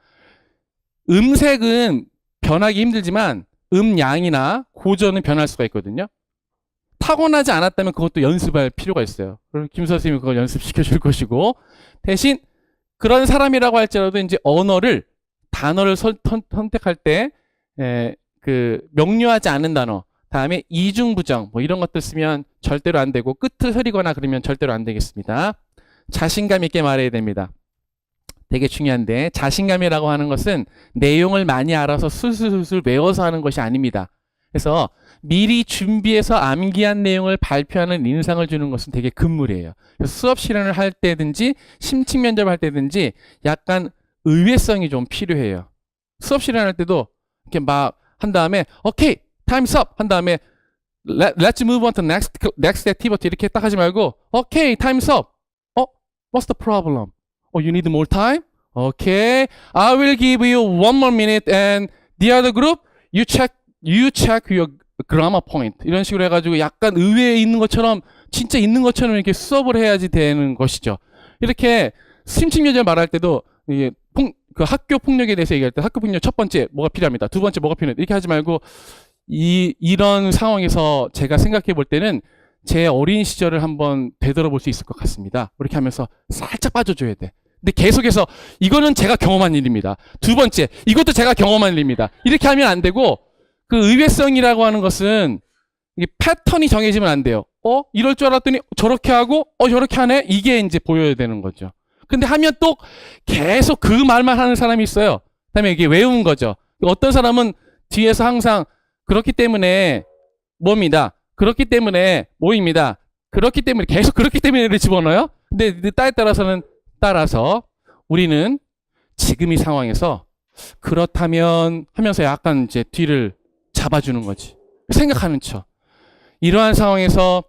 음색은 변하기 힘들지만 음양이나 고전은 변할 수가 있거든요. 타고나지 않았다면 그것도 연습할 필요가 있어요. 그럼 김 선생님이 그걸 연습시켜 줄 것이고, 대신 그런 사람이라고 할지라도 이제 단어를 선택할 때, 그 명료하지 않은 단어, 다음에 이중부정, 뭐 이런 것들 쓰면 절대로 안 되고, 끝을 흐리거나 그러면 절대로 안 되겠습니다. 자신감 있게 말해야 됩니다. 되게 중요한데, 자신감이라고 하는 것은 내용을 많이 알아서 술술술 외워서 하는 것이 아닙니다. 그래서 미리 준비해서 암기한 내용을 발표하는 인상을 주는 것은 되게 금물이에요. 그래서 수업 실현을 할 때든지 심층 면접을 할 때든지 약간 의외성이 좀 필요해요. 수업 실현할 때도 이렇게 막 한 다음에 오케이, time's up 한 다음에 let's move on to next activity 이렇게 딱 하지 말고 오케이, time's up. What's the problem? You need more time? Okay, I will give you one more minute and the other group, you check your grammar point. 이런 식으로 해가지고 약간 의외에 있는 것처럼 진짜 있는 것처럼 이렇게 수업을 해야지 되는 것이죠. 이렇게 심층 면접 말할 때도 이게 그 학교 폭력에 대해서 얘기할 때 학교 폭력 첫 번째 뭐가 필요합니다. 두 번째 뭐가 필요합니다. 이렇게 하지 말고 이런 상황에서 제가 생각해 볼 때는 제 어린 시절을 한번 되돌아볼 수 있을 것 같습니다. 이렇게 하면서 살짝 빠져줘야 돼. 근데 계속해서 이거는 제가 경험한 일입니다. 두 번째 이것도 제가 경험한 일입니다. 이렇게 하면 안 되고 그 의외성이라고 하는 것은 이게 패턴이 정해지면 안 돼요. 이럴 줄 알았더니 저렇게 하고 저렇게 하네. 이게 이제 보여야 되는 거죠. 근데 하면 또 계속 그 말만 하는 사람이 있어요. 그다음에 이게 외우는 거죠. 어떤 사람은 뒤에서 항상 그렇기 때문에 뭐입니다. 그렇기 때문에 뭐입니다. 그렇기 때문에 계속 그렇기 때문에를 집어넣어요. 근데 때에 따라서 우리는 지금 이 상황에서 그렇다면 하면서 약간 이제 뒤를 잡아주는 거지. 생각하는 척. 이러한 상황에서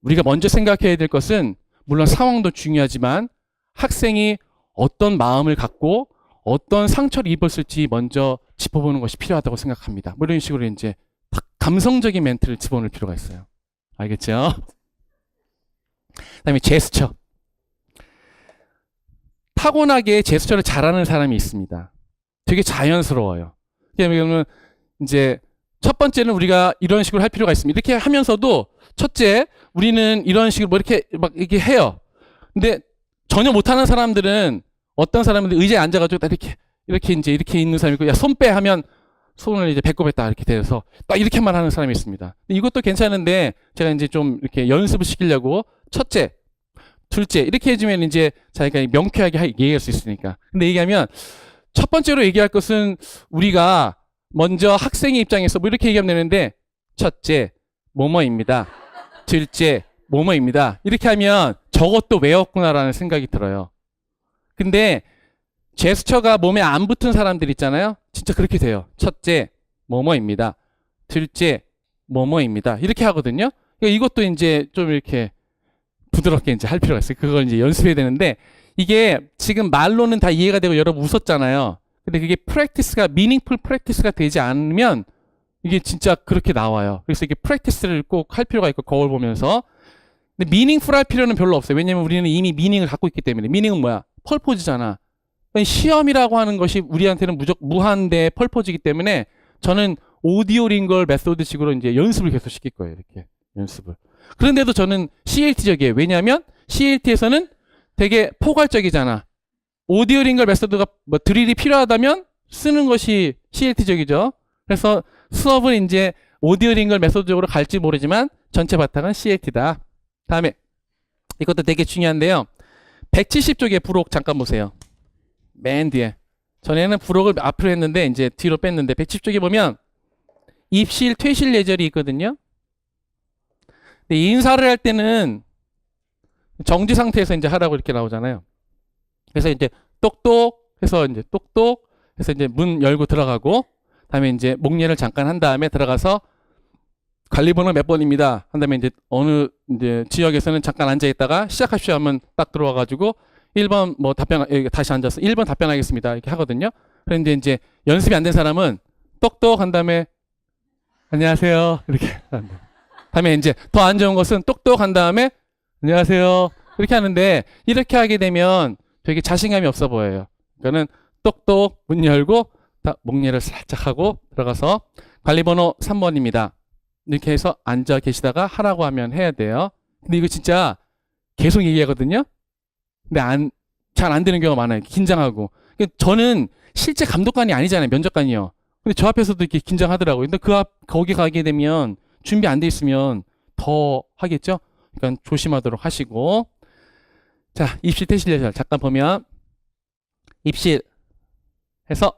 우리가 먼저 생각해야 될 것은 물론 상황도 중요하지만 학생이 어떤 마음을 갖고 어떤 상처를 입었을지 먼저 짚어보는 것이 필요하다고 생각합니다. 뭐 이런 식으로 이제 감성적인 멘트를 집어넣을 필요가 있어요. 알겠죠? 그다음에 제스처. 타고나게 제스처를 잘하는 사람이 있습니다. 되게 자연스러워요. 그러면 이제 첫 번째는 우리가 이런 식으로 할 필요가 있습니다. 이렇게 하면서도 첫째, 우리는 이런 식으로 뭐 이렇게 막 이렇게 해요. 근데 전혀 못하는 사람들은 어떤 사람들 의자에 앉아가지고 이렇게 이제 이렇게 있는 사람이 있고, 야, 손 빼 하면 손을 이제 배꼽에 딱 이렇게 대서 딱 이렇게만 하는 사람이 있습니다. 이것도 괜찮은데 제가 이제 좀 이렇게 연습을 시키려고 첫째, 둘째 이렇게 해주면 이제 자기가 명쾌하게 얘기할 수 있으니까. 근데 얘기하면 첫 번째로 얘기할 것은 우리가 먼저 학생의 입장에서 뭐 이렇게 얘기하면 되는데 첫째, 뭐뭐입니다. 둘째, 뭐뭐입니다. 이렇게 하면 저것도 외웠구나라는 생각이 들어요. 근데 제스처가 몸에 안 붙은 사람들 있잖아요. 진짜 그렇게 돼요. 첫째, 뭐뭐입니다. 둘째, 뭐뭐입니다. 이렇게 하거든요. 그러니까 이것도 이제 좀 이렇게 부드럽게 이제 할 필요가 있어요. 그걸 이제 연습해야 되는데 이게 지금 말로는 다 이해가 되고 여러분 웃었잖아요. 근데 그게 프랙티스가 미닝풀 프랙티스가 되지 않으면 이게 진짜 그렇게 나와요. 그래서 이게 프랙티스를 꼭 할 필요가 있고 거울 보면서. 근데 미닝풀 할 필요는 별로 없어요. 왜냐면 우리는 이미 미닝을 갖고 있기 때문에. 미닝은 뭐야? 펄포즈잖아. 시험이라고 하는 것이 우리한테는 무한대 펄포즈이기 때문에 저는 오디오 링걸 메소드식으로 이제 연습을 계속 시킬 거예요. 이렇게 연습을. 그런데도 저는 CLT적이에요. 왜냐하면 CLT에서는 되게 포괄적이잖아. 오디오 링걸 메소드가 뭐 드릴이 필요하다면 쓰는 것이 CLT적이죠. 그래서 수업은 이제 오디오 링걸 메소드적으로 갈지 모르지만 전체 바탕은 CLT다. 다음에 이것도 되게 중요한데요. 170쪽에 부록 잠깐 보세요. 맨 뒤에. 전에는 부록을 앞으로 했는데 이제 뒤로 뺐는데 110쪽에 보면 입실, 퇴실 예절이 있거든요. 근데 인사를 할 때는 정지 상태에서 이제 하라고 이렇게 나오잖아요. 그래서 이제 똑똑 해서 이제 똑똑 해서 이제 문 열고 들어가고 다음에 이제 목례를 잠깐 한 다음에 들어가서 관리번호 몇 번입니다. 한 다음에 이제 어느 이제 지역에서는 잠깐 앉아 있다가 시작하십시오 하면 딱 들어와 가지고 1번 뭐 답변 다시 앉아서 1번 답변하겠습니다. 이렇게 하거든요. 그런데 이제 연습이 안 된 사람은 똑똑 한 다음에 안녕하세요. 이렇게 다음에 이제 더 안 좋은 것은 똑똑 한 다음에 안녕하세요. 이렇게 하는데 이렇게 하게 되면 되게 자신감이 없어 보여요. 그러니까는 똑똑 문 열고 목례를 살짝 하고 들어가서 관리번호 3번입니다. 이렇게 해서 앉아 계시다가 하라고 하면 해야 돼요. 근데 이거 진짜 계속 얘기하거든요. 근데 잘 안 되는 경우가 많아요. 긴장하고. 저는 실제 감독관이 아니잖아요. 면접관이요. 근데 저 앞에서도 이렇게 긴장하더라고요. 근데 거기 가게 되면 준비 안 돼 있으면 더 하겠죠? 그러니까 조심하도록 하시고. 자, 입실, 퇴실 예절. 잠깐 보면 입실 해서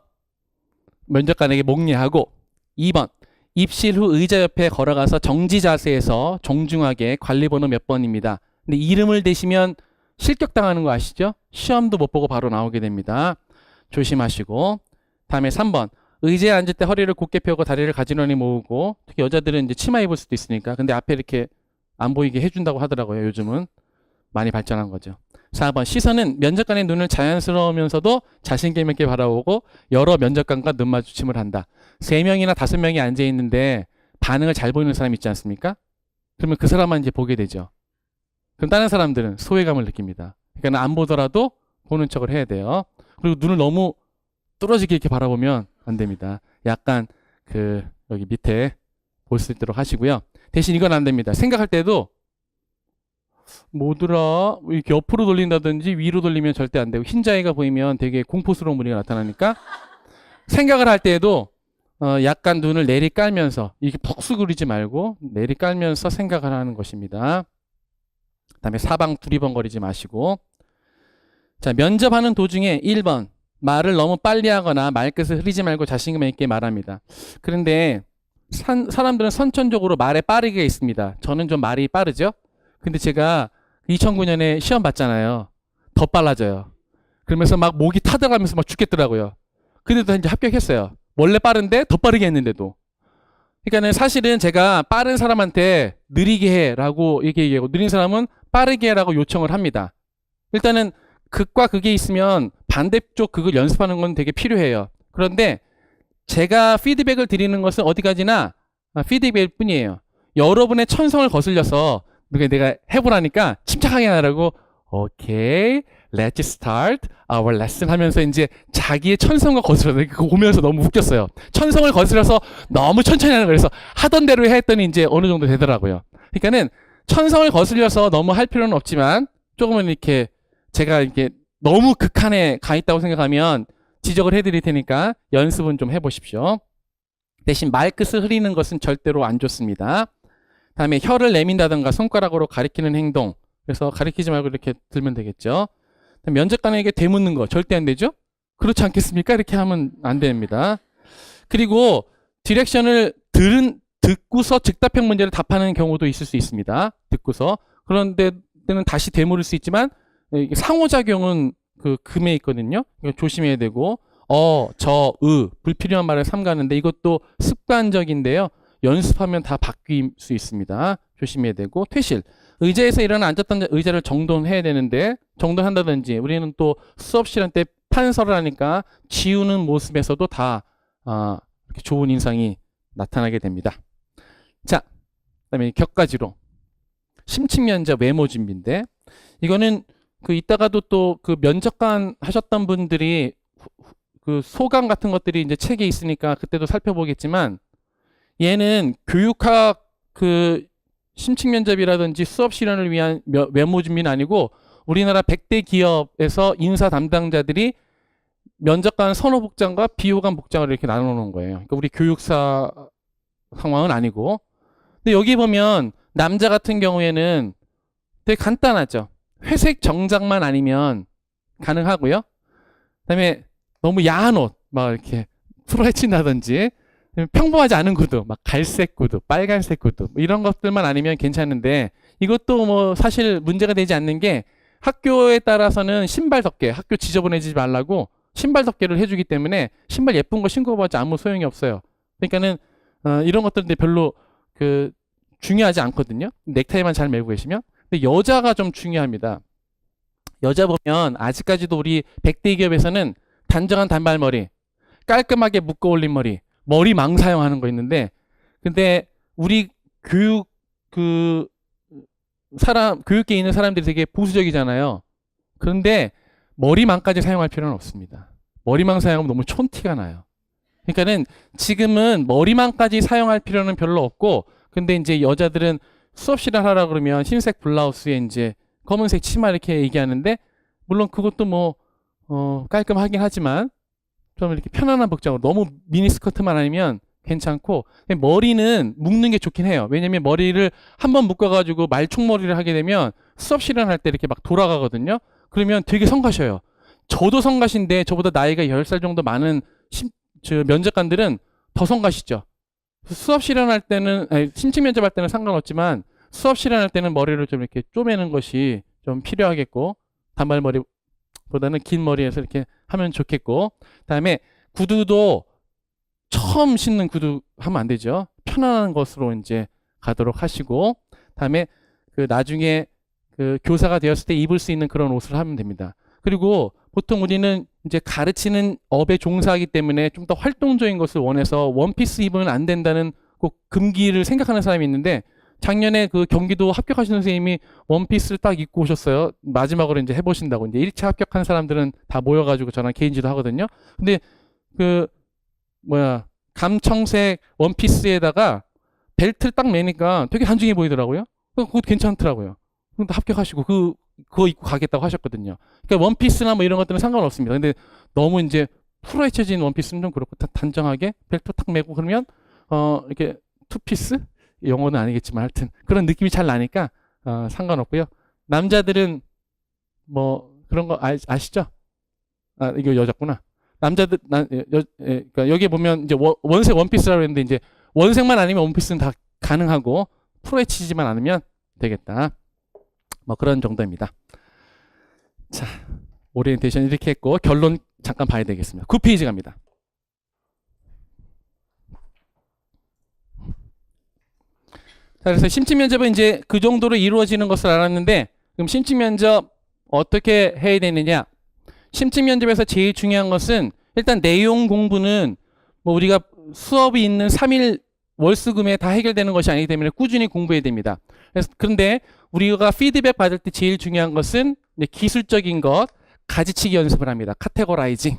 면접관에게 목례하고 2번 입실 후 의자 옆에 걸어가서 정지 자세에서 정중하게 관리번호 몇 번입니다. 근데 이름을 대시면 실격당하는 거 아시죠? 시험도 못 보고 바로 나오게 됩니다. 조심하시고. 다음에 3번 의자에 앉을 때 허리를 곧게 펴고 다리를 가지런히 모으고 특히 여자들은 이제 치마 입을 수도 있으니까 근데 앞에 이렇게 안 보이게 해준다고 하더라고요. 요즘은 많이 발전한 거죠. 4번 시선은 면접관의 눈을 자연스러우면서도 자신감 있게 바라보고 여러 면접관과 눈 마주침을 한다. 3명이나 5명이 앉아 있는데 반응을 잘 보이는 사람 있지 않습니까? 그러면 그 사람만 이제 보게 되죠. 그럼 다른 사람들은 소외감을 느낍니다. 그러니까 안 보더라도 보는 척을 해야 돼요. 그리고 눈을 너무 뚫어지게 이렇게 바라보면 안 됩니다. 약간 여기 밑에 볼 수 있도록 하시고요. 대신 이건 안 됩니다. 생각할 때도 뭐더라 이렇게 옆으로 돌린다든지 위로 돌리면 절대 안 되고 흰자위가 보이면 되게 공포스러운 무리가 나타나니까 생각을 할 때에도 약간 눈을 내리 깔면서 이렇게 푹 수그리지 말고 내리 깔면서 생각을 하는 것입니다. 그다음에 사방 두리번거리지 마시고. 자, 면접하는 도중에 1번 말을 너무 빨리 하거나 말끝을 흐리지 말고 자신감 있게 말합니다. 그런데 사람들은 선천적으로 말에 빠르게 있습니다. 저는 좀 말이 빠르죠. 근데 제가 2009년에 시험 봤잖아요. 더 빨라져요. 그러면서 막 목이 타들어가면서 막 죽겠더라고요. 근데도 이제 합격했어요. 원래 빠른데 더 빠르게 했는데도. 그러니까는 사실은 제가 빠른 사람한테 느리게 해라고 얘기하고 느린 사람은 빠르게 해라고 요청을 합니다. 일단은 극과 극이 있으면 반대쪽 극을 연습하는 건 되게 필요해요. 그런데 제가 피드백을 드리는 것은 어디까지나 피드백일 뿐이에요. 여러분의 천성을 거슬려서 내가 해보라니까 침착하게 하라고 오케이, let's start our lesson 하면서 이제 자기의 천성과 거슬려서 그거 보면서 너무 웃겼어요. 천성을 거슬려서 너무 천천히 하는 거라서 하던 대로 했더니 이제 어느 정도 되더라고요. 그러니까는 천성을 거슬려서 너무 할 필요는 없지만 조금은 이렇게 제가 이렇게 너무 극한에 가 있다고 생각하면 지적을 해드릴 테니까 연습은 좀 해보십시오. 대신 말끝을 흐리는 것은 절대로 안 좋습니다. 다음에 혀를 내민다든가 손가락으로 가리키는 행동. 그래서 가리키지 말고 이렇게 들면 되겠죠. 면접관에게 되묻는 거 절대 안 되죠? 그렇지 않겠습니까? 이렇게 하면 안 됩니다. 그리고 디렉션을 듣고서 즉답형 문제를 답하는 경우도 있을 수 있습니다. 듣고서. 그런데 그때는 다시 되물을 수 있지만 이게 상호작용은 그 금에 있거든요. 이거 조심해야 되고 불필요한 말을 삼가는데 이것도 습관적인데요. 연습하면 다 바뀔 수 있습니다. 조심해야 되고 퇴실. 의자에서 일어나 앉았던 의자를 정돈해야 되는데 정돈한다든지 우리는 또 수업 시간 때 판서를 하니까 지우는 모습에서도 다 이렇게 좋은 인상이 나타나게 됩니다. 자, 그다음에 격가지로 심층 면접 외모 준비인데 이거는 그 이따가도 또 그 면접관 하셨던 분들이 그 소감 같은 것들이 이제 책에 있으니까 그때도 살펴보겠지만 얘는 교육학 그 심층 면접이라든지 수업 실현을 위한 외모 준비는 아니고 우리나라 100대 기업에서 인사 담당자들이 면접관 선호 복장과 비호감 복장을 이렇게 나눠 놓은 거예요. 그러니까 우리 교육사 상황은 아니고. 근데 여기 보면 남자 같은 경우에는 되게 간단하죠. 회색 정장만 아니면 가능하고요. 그다음에 너무 야한 옷, 막 이렇게 프로헤친다든지 평범하지 않은 구두, 막 갈색 구두, 빨간색 구두 이런 것들만 아니면 괜찮은데 이것도 뭐 사실 문제가 되지 않는 게 학교에 따라서는 신발 덮개, 학교 지저분해지지 말라고 신발 덮개를 해주기 때문에 신발 예쁜 거 신고 봐도 아무 소용이 없어요. 그러니까는 이런 것들인데 별로 그 중요하지 않거든요. 넥타이만 잘 메고 계시면. 근데 여자가 좀 중요합니다. 여자 보면 아직까지도 우리 100대 기업에서는 단정한 단발머리, 깔끔하게 묶어 올린 머리망 사용하는 거 있는데 근데 우리 교육계에 있는 사람들이 되게 보수적이잖아요. 그런데 머리망까지 사용할 필요는 없습니다. 머리망 사용하면 너무 촌티가 나요. 그러니까는 지금은 머리망까지 사용할 필요는 별로 없고 근데 이제 여자들은 수업 시간 하라 그러면 흰색 블라우스에 이제 검은색 치마 이렇게 얘기하는데 물론 그것도 뭐 깔끔하긴 하지만 좀 이렇게 편안한 복장으로 너무 미니스커트만 아니면 괜찮고 머리는 묶는 게 좋긴 해요. 왜냐면 머리를 한번 묶어가지고 말총머리를 하게 되면 수업 실현할 때 이렇게 막 돌아가거든요. 그러면 되게 성가셔요. 저도 성가신데 저보다 나이가 10살 정도 많은 면접관들은 더 성가시죠. 수업 실현할 때는 심층 면접할 때는 상관없지만 수업 실현할 때는 머리를 좀 이렇게 쪼매는 것이 좀 필요하겠고 단발머리보다는 긴 머리에서 이렇게 하면 좋겠고 그다음에 구두도 처음 신는 구두 하면 안 되죠. 편안한 것으로 이제 가도록 하시고 다음에 그 나중에 그 교사가 되었을 때 입을 수 있는 그런 옷을 하면 됩니다. 그리고 보통 우리는 이제 가르치는 업에 종사하기 때문에 좀 더 활동적인 것을 원해서 원피스 입으면 안 된다는 꼭 금기를 생각하는 사람이 있는데 작년에 그 경기도 합격하신 선생님이 원피스를 딱 입고 오셨어요. 마지막으로 이제 해보신다고. 이제 1차 합격한 사람들은 다 모여가지고 저랑 개인 지도 하거든요. 근데 감청색 원피스에다가 벨트를 딱 매니까 되게 단정해 보이더라고요. 그것도 괜찮더라고요. 근데 합격하시고 그거 입고 가겠다고 하셨거든요. 그러니까 원피스나 뭐 이런 것들은 상관없습니다. 근데 너무 이제 풀어헤쳐진 원피스는 좀 그렇고 단정하게 벨트 딱 매고 그러면 이렇게 투피스? 영어는 아니겠지만 하여튼 그런 느낌이 잘 나니까 상관없고요. 남자들은 뭐 그런 거 아시죠? 이거 여자구나. 남자들 그러니까 여기 보면 이제 원색 원피스라고 했는데 이제 원색만 아니면 원피스는 다 가능하고 풀어헤치지만 않으면 되겠다. 뭐 그런 정도입니다. 자, 오리엔테이션 이렇게 했고 결론 잠깐 봐야 되겠습니다. 9페이지 갑니다. 자, 그래서 심층 면접은 이제 그 정도로 이루어지는 것을 알았는데 그럼 심층 면접 어떻게 해야 되느냐? 심층 면접에서 제일 중요한 것은 일단 내용 공부는 뭐 우리가 수업이 있는 3일 월수금에 다 해결되는 것이 아니기 때문에 꾸준히 공부해야 됩니다. 그런데 우리가 피드백 받을 때 제일 중요한 것은 기술적인 것, 가지치기 연습을 합니다. 카테고라이징.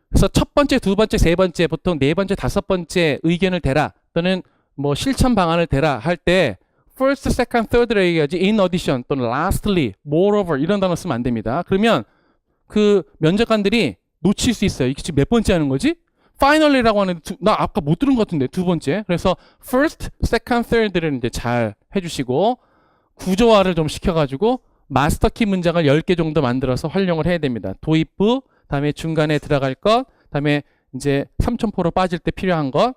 그래서 첫 번째, 두 번째, 세 번째, 보통 네 번째, 다섯 번째 의견을 대라 또는 뭐 실천 방안을 대라 할 때 first, second, third를 얘기하지 in addition 또는 lastly, moreover 이런 단어 쓰면 안 됩니다. 그러면 그 면접관들이 놓칠 수 있어요. 이게 지금 몇 번째 하는 거지? finally라고 하는데 나 아까 못 들은 것 같은데 두 번째. 그래서 first, second, third를 이제 잘 해주시고 구조화를 좀 시켜가지고 마스터키 문장을 10개 정도 만들어서 활용을 해야 됩니다. 도입부, 다음에 중간에 들어갈 것, 다음에 이제 삼천포로 빠질 때 필요한 것,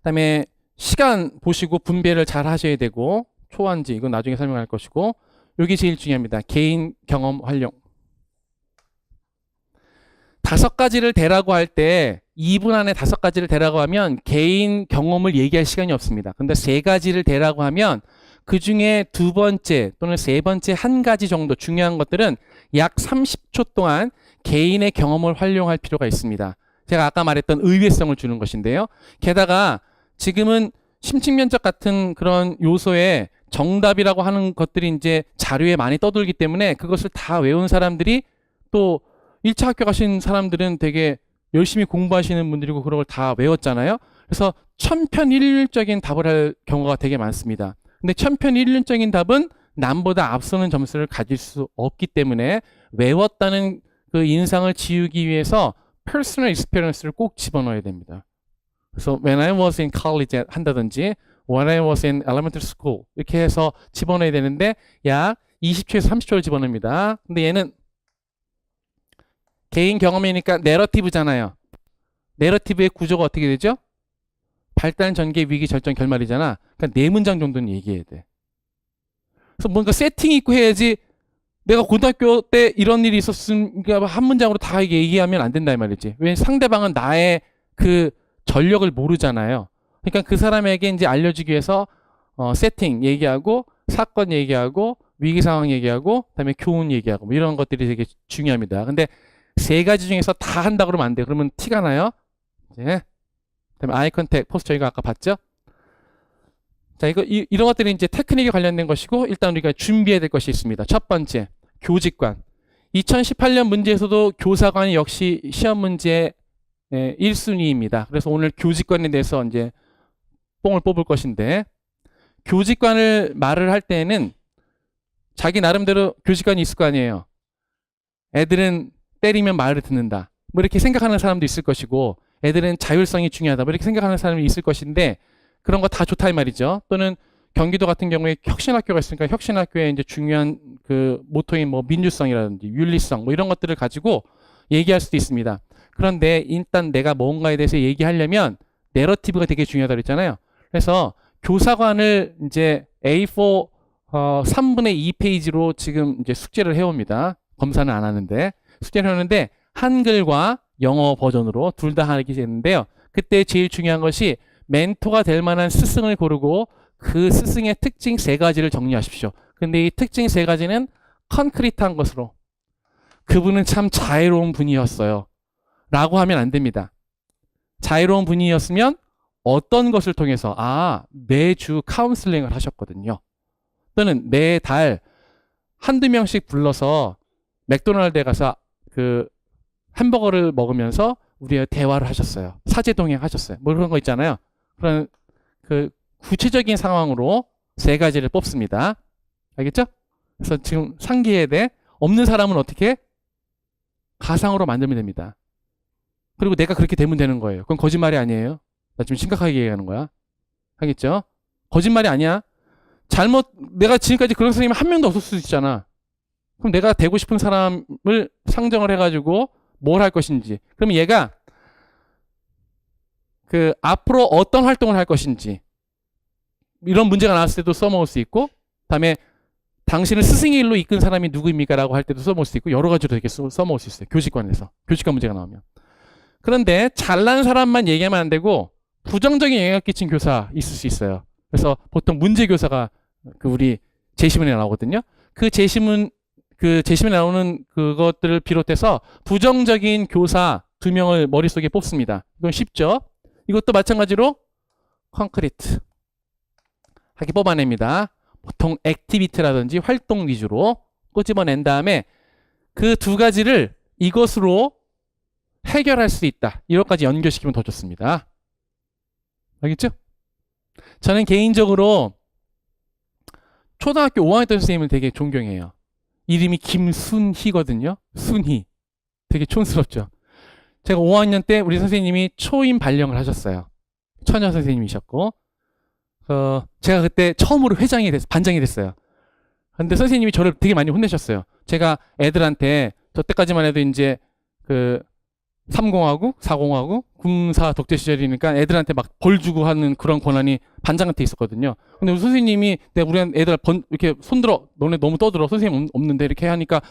다음에 시간 보시고 분배를 잘 하셔야 되고 초안지 이건 나중에 설명할 것이고 여기 제일 중요합니다. 개인 경험 활용. 5가지를 대라고 할 때 2분 안에 5가지를 대라고 하면 개인 경험을 얘기할 시간이 없습니다. 근데 3가지를 대라고 하면 그 중에 2번째 또는 3번째 1가지 정도 중요한 것들은 약 30초 동안 개인의 경험을 활용할 필요가 있습니다. 제가 아까 말했던 의외성을 주는 것인데요. 게다가 지금은 심층면적 같은 그런 요소에 정답이라고 하는 것들이 이제 자료에 많이 떠돌기 때문에 그것을 다 외운 사람들이 또 1차 학교 가신 사람들은 되게 열심히 공부하시는 분들이고 그런 걸 다 외웠잖아요. 그래서 천편일률적인 답을 할 경우가 되게 많습니다. 근데 천편일률적인 답은 남보다 앞서는 점수를 가질 수 없기 때문에 외웠다는 그 인상을 지우기 위해서 personal experience를 꼭 집어넣어야 됩니다. 그래서 when I was in college 한다든지 when I was in elementary school 이렇게 해서 집어넣어야 되는데 약 20초에서 30초를 집어넣습니다. 근데 얘는 개인 경험이니까 내러티브잖아요. 내러티브의 구조가 어떻게 되죠? 발달, 전개, 위기, 절정, 결말이잖아. 그러니까 4문장 정도는 얘기해야 돼. 그래서 뭔가 세팅이 있고 해야지 내가 고등학교 때 이런 일이 있었으니까 한 문장으로 다 얘기하면 안 된다 이 말이지. 왜냐면 상대방은 나의 그 전력을 모르잖아요. 그러니까 그 사람에게 이제 알려주기 위해서 세팅 얘기하고 사건 얘기하고 위기 상황 얘기하고 그다음에 교훈 얘기하고 뭐 이런 것들이 되게 중요합니다. 근데 3가지 중에서 다 한다 그러면 안 돼요. 그러면 티가 나요. 이제 그다음에 아이 컨택, 포스처 이거 아까 봤죠? 자, 이런 것들이 이제 테크닉에 관련된 것이고 일단 우리가 준비해야 될 것이 있습니다. 첫 번째, 교직관. 2018년 문제에서도 교사관이 역시 시험 문제 1순위입니다. 그래서 오늘 교직관에 대해서 이제 뽕을 뽑을 것인데 교직관을 말을 할 때는 자기 나름대로 교직관이 있을 거 아니에요. 애들은 때리면 말을 듣는다. 뭐 이렇게 생각하는 사람도 있을 것이고 애들은 자율성이 중요하다. 뭐 이렇게 생각하는 사람이 있을 것인데 그런 거 다 좋다 이 말이죠. 또는 경기도 같은 경우에 혁신학교가 있으니까 혁신학교에 이제 중요한 그 모토인 뭐 민주성이라든지 윤리성 뭐 이런 것들을 가지고 얘기할 수도 있습니다. 그런데 일단 내가 뭔가에 대해서 얘기하려면 내러티브가 되게 중요하다고 그랬잖아요. 그래서 교사관을 이제 A4 3분의 2페이지로 지금 이제 숙제를 해옵니다. 검사는 안 하는데 숙제를 하는데 한글과 영어 버전으로 둘 다 하게 되는데요. 그때 제일 중요한 것이 멘토가 될 만한 스승을 고르고 그 스승의 특징 3가지를 정리하십시오. 근데 이 특징 3가지는 컨크리트한 것으로 그분은 참 자애로운 분이었어요. 라고 하면 안 됩니다. 자애로운 분이었으면 어떤 것을 통해서 매주 카운슬링을 하셨거든요. 또는 매달 한두 명씩 불러서 맥도날드에 가서 그 햄버거를 먹으면서 우리가 대화를 하셨어요. 사제동행 하셨어요. 뭐 그런 거 있잖아요. 그런 그 구체적인 상황으로 3가지를 뽑습니다. 알겠죠? 그래서 지금 상기해야 돼. 없는 사람은 어떻게? 가상으로 만들면 됩니다. 그리고 내가 그렇게 되면 되는 거예요. 그건 거짓말이 아니에요. 나 지금 심각하게 얘기하는 거야. 알겠죠? 거짓말이 아니야. 내가 지금까지 그런 선생님이 한 명도 없을 수도 있잖아. 그럼 내가 되고 싶은 사람을 상정을 해가지고 뭘 할 것인지. 그럼 얘가 그 앞으로 어떤 활동을 할 것인지 이런 문제가 나왔을 때도 써먹을 수 있고 그다음에 당신을 스승의 일로 이끈 사람이 누구입니까? 라고 할 때도 써먹을 수 있고 여러 가지로 되게 써먹을 수 있어요. 교직관에서. 교직관 문제가 나오면. 그런데 잘난 사람만 얘기하면 안 되고 부정적인 영향을 끼친 교사 있을 수 있어요. 그래서 보통 문제 교사가 우리 제시문에 나오거든요. 그 제시문에 나오는 그것들을 비롯해서 부정적인 교사 2명을 머릿속에 뽑습니다. 이건 쉽죠? 이것도 마찬가지로 콘크리트 하게 뽑아냅니다. 보통 액티비티라든지 활동 위주로 꼬집어낸 다음에 그 2가지를 이것으로 해결할 수 있다. 이것까지 연결시키면 더 좋습니다. 알겠죠? 저는 개인적으로 초등학교 5학년 때 선생님을 되게 존경해요. 이름이 김순희거든요. 순희. 되게 촌스럽죠. 제가 5학년 때 우리 선생님이 초임 발령을 하셨어요. 처녀 선생님이셨고 제가 그때 처음으로 반장이 됐어요. 근데 선생님이 저를 되게 많이 혼내셨어요. 제가 애들한테 저 때까지만 해도 이제 삼공하고 사공하고 군사 독재 시절이니까 애들한테 막 벌 주고 하는 그런 권한이 반장한테 있었거든요. 근데 우리 선생님이 내가 우리 애들 이렇게 손들어 너네 너무 떠들어 선생님 없는데 이렇게 하니까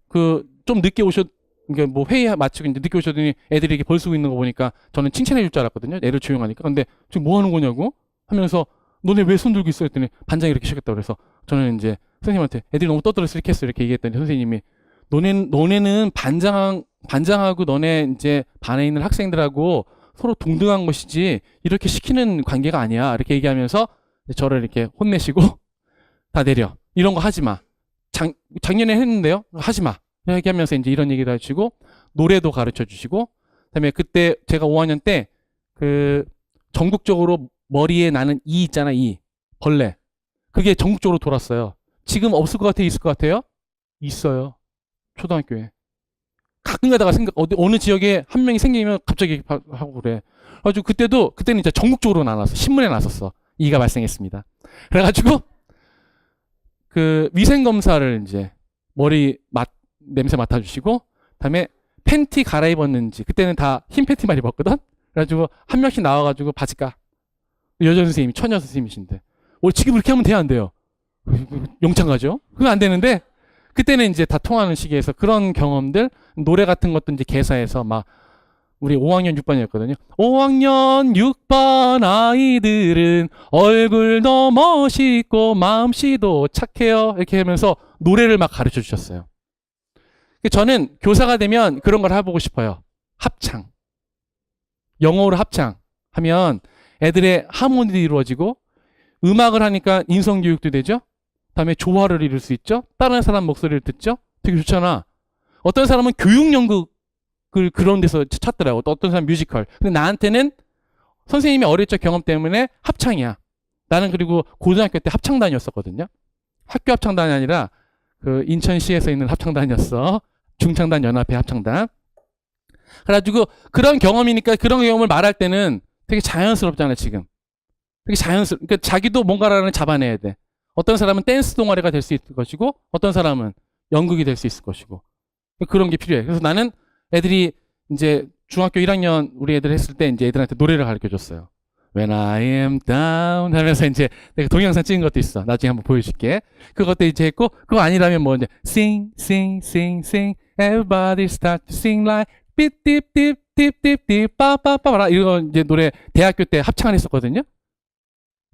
그 좀 늦게 오셨 이게 뭐 회의 마치고 이제 늦게 오셨더니 애들이 이렇게 벌 쓰고 있는 거 보니까 저는 칭찬해 줄 줄 알았거든요. 애들 조용하니까. 근데 지금 뭐 하는 거냐고 하면서 너네 왜 손 들고 있어 했더니 반장이 이렇게 시켰다 그래서 저는 이제 선생님한테 애들이 너무 떠들어서 이렇게 했어 이렇게 얘기했더니 선생님이 너네는 반장하고 너네 이제 반에 있는 학생들하고 서로 동등한 것이지 이렇게 시키는 관계가 아니야 이렇게 얘기하면서 저를 이렇게 혼내시고 다 내려 이런 거 하지 마 작년에 했는데요 하지 마 얘기하면서 이제 이런 얘기도 하시고 노래도 가르쳐 주시고 그다음에 그때 제가 5학년 때 그 전국적으로 머리에 나는 이 있잖아 이 벌레 그게 전국적으로 돌았어요. 지금 없을 것 같아요? 있을 것 같아요? 있어요. 초등학교에. 가끔 가다가 어느 지역에 한 명이 생기면 갑자기 하고 그래. 그래가지고 그때는 이제 전국적으로 나왔어. 신문에 나왔었어. 이가 발생했습니다. 그래가지고, 그 위생검사를 이제 머리 냄새 맡아주시고, 다음에 팬티 갈아입었는지, 그때는 다 흰 팬티만 입었거든? 그래가지고 한 명씩 나와가지고 바지 까. 여자 선생님이, 처녀 선생님이신데. 지금 그렇게 하면 돼요, 안 돼요? 영창 가죠? 그거 안 되는데, 그때는 이제 다 통하는 시기에서 그런 경험들, 노래 같은 것도 이제 개사해서 막, 우리 5학년 6반이었거든요. 5학년 6반 아이들은 얼굴도 멋있고 마음씨도 착해요. 이렇게 하면서 노래를 막 가르쳐 주셨어요. 저는 교사가 되면 그런 걸 해보고 싶어요. 합창. 영어로 합창 하면 애들의 하모니도 이루어지고 음악을 하니까 인성교육도 되죠. 그다음에 조화를 이룰 수 있죠. 다른 사람 목소리를 듣죠. 되게 좋잖아. 어떤 사람은 교육 연극을 그런 데서 찾더라고. 또 어떤 사람은 뮤지컬. 근데 나한테는 선생님이 어릴 적 경험 때문에 합창이야. 나는 그리고 고등학교 때 합창단이었었거든요. 학교 합창단이 아니라 그 인천시에서 있는 합창단이었어. 중창단 연합회 합창단. 그래가지고 그런 경험이니까 그런 경험을 말할 때는 되게 자연스럽잖아요, 지금. 되게 그러니까 자기도 뭔가를 잡아내야 돼. 어떤 사람은 댄스 동아리가 될 수 있을 것이고, 어떤 사람은 연극이 될 수 있을 것이고. 그런 게 필요해. 그래서 나는 애들이 이제 중학교 1학년 우리 애들 했을 때 이제 애들한테 노래를 가르쳐 줬어요. When I am down 하면서 이제 내가 동영상 찍은 것도 있어. 나중에 한번 보여줄게. 그것도 이제 했고, 그거 아니라면 뭐 이제 sing, sing, sing, sing, everybody start to sing like 삐삐삐삐삐삐 빠빠빠라 이런 이제 노래 대학교 때 합창을 했었거든요.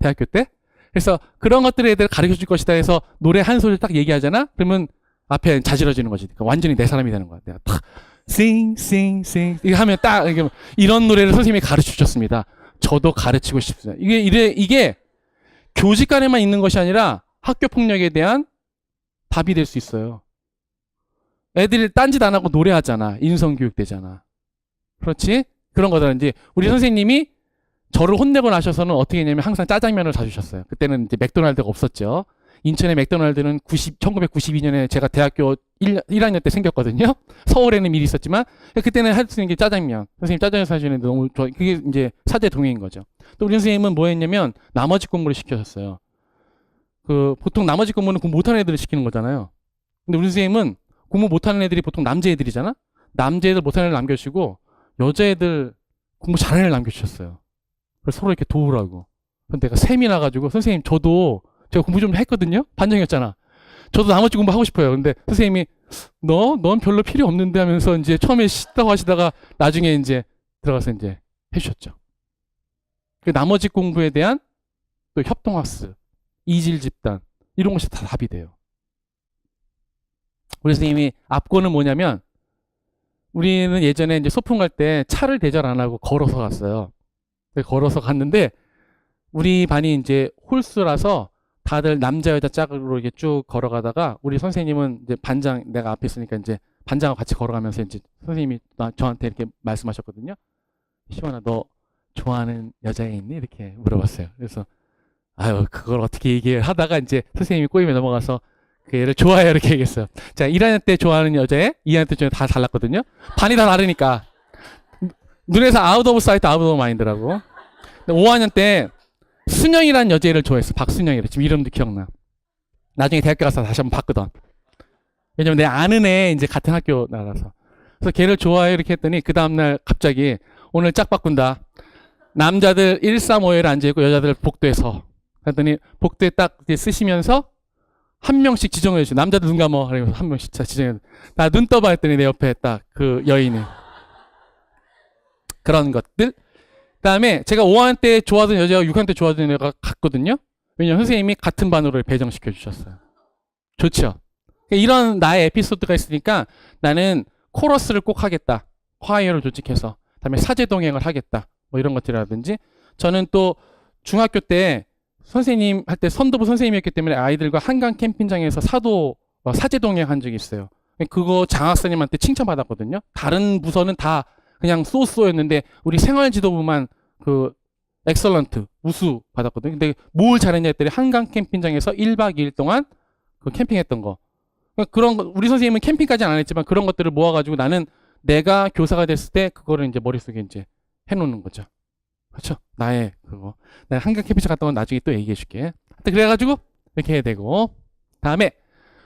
대학교 때. 그래서 그런 것들을 애들 가르쳐 줄 것이다 해서 노래 한 소절 딱 얘기하잖아? 그러면 앞에 자지러지는 거지. 그러니까 완전히 내 사람이 되는 거야. 내가 딱 sing, sing, sing 이거 하면 딱 이런 노래를 선생님이 가르쳐 주셨습니다. 저도 가르치고 싶습니다. 이게 교직간에만 있는 것이 아니라 학교 폭력에 대한 답이 될 수 있어요. 애들이 딴짓 안 하고 노래하잖아. 인성교육 되잖아. 그렇지? 그런 거다든지 우리 선생님이 저를 혼내고 나셔서는 어떻게 했냐면 항상 짜장면을 사주셨어요. 그때는 이제 맥도날드가 없었죠. 인천의 맥도날드는 1992년에 제가 대학교 1학년 때 생겼거든요. 서울에는 미리 있었지만 그때는 할 수 있는 게 짜장면. 선생님 짜장면 사주는데 너무 좋아. 그게 이제 사제 동행인 거죠. 또 우리 선생님은 뭐 했냐면 나머지 공부를 시켜줬어요. 보통 나머지 공부는 공부 못하는 애들을 시키는 거잖아요. 근데 우리 선생님은 공부 못하는 애들이 보통 남자애들이잖아. 남자애들 못하는 애를 남겨주시고 여자애들 공부 잘하는 애를 남겨주셨어요. 그래서 서로 이렇게 도우라고. 근데 내가 셈이 나가지고 선생님 저도 제가 공부 좀 했거든요. 반장이었잖아. 저도 나머지 공부하고 싶어요. 근데 선생님이 넌 별로 필요 없는데 하면서 이제 처음에 싫다고 하시다가 나중에 이제 들어가서 이제 해주셨죠. 그 나머지 공부에 대한 또 협동학습, 이질 집단 이런 것이 다 답이 돼요. 우리 선생님이 앞권은 뭐냐면 우리는 예전에 이제 소풍 갈 때 차를 대절 안 하고 걸어서 갔어요. 걸어서 갔는데 우리 반이 이제 홀수라서 다들 남자 여자 짝으로 이렇게 쭉 걸어가다가 우리 선생님은 이제 반장 내가 앞에 있으니까 이제 반장하고 같이 걸어가면서 이제 선생님이 저한테 이렇게 말씀하셨거든요. 시원아 너 좋아하는 여자애 있니? 이렇게 물어봤어요. 그래서 아유 그걸 어떻게 얘기하다가 이제 선생님이 꼬임에 넘어가서 그 애를 좋아해요 이렇게 얘기했어요. 자 1학년 때 좋아하는 여자애 2학년 때 다 달랐거든요. 반이 다 다르니까 눈에서 아웃 오브 사이트 아웃 오브 마인드라고. 5학년 때 순영이라는 여자애를 좋아했어. 박순영이래. 지금 이름도 기억나. 나중에 대학교 가서 다시 한번 봤거든. 왜냐면 내 아는 애 이제 같은 학교 나가서. 그래서 걔를 좋아해 이렇게 했더니 그 다음날 갑자기 오늘 짝 바꾼다. 남자들 1, 3, 5회를 앉아있고 여자들 복도에 서. 그랬더니 복도에 딱 쓰시면서 한 명씩 지정해 주시고 남자들 눈 감어. 그래서 한 명씩 지정해. 나 눈 떠봐 했더니 내 옆에 딱 그 여인이. 그런 것들. 그다음에 제가 5학년 때 좋아하던 여자가 6학년 때 좋아하던 애가 같거든요. 왜냐면 선생님이 같은 반으로 배정시켜 주셨어요. 좋죠. 이런 나의 에피소드가 있으니까 나는 코러스를 꼭 하겠다. 화이어를 조직해서. 그다음에 사제 동행을 하겠다. 뭐 이런 것들이라든지. 저는 또 중학교 때 선생님 할 때 선도부 선생님이었기 때문에 아이들과 한강 캠핑장에서 사제 동행 한 적이 있어요. 그거 장학사님한테 칭찬받았거든요. 다른 부서는 다 그냥 쏘쏘였는데 우리 생활지도부만 그 엑설런트 우수 받았거든요. 근데 뭘 잘했냐 했더니 한강 캠핑장에서 1박 2일 동안 그 캠핑했던 거. 그런 거 우리 선생님은 캠핑까지는 안 했지만 그런 것들을 모아가지고 나는 내가 교사가 됐을 때 그거를 이제 머릿속에 이제 해놓는 거죠. 그렇죠? 나의 그거. 내가 한강 캠핑장 갔다 온 나중에 또 얘기해 줄게. 그래가지고 이렇게 해야 되고. 다음에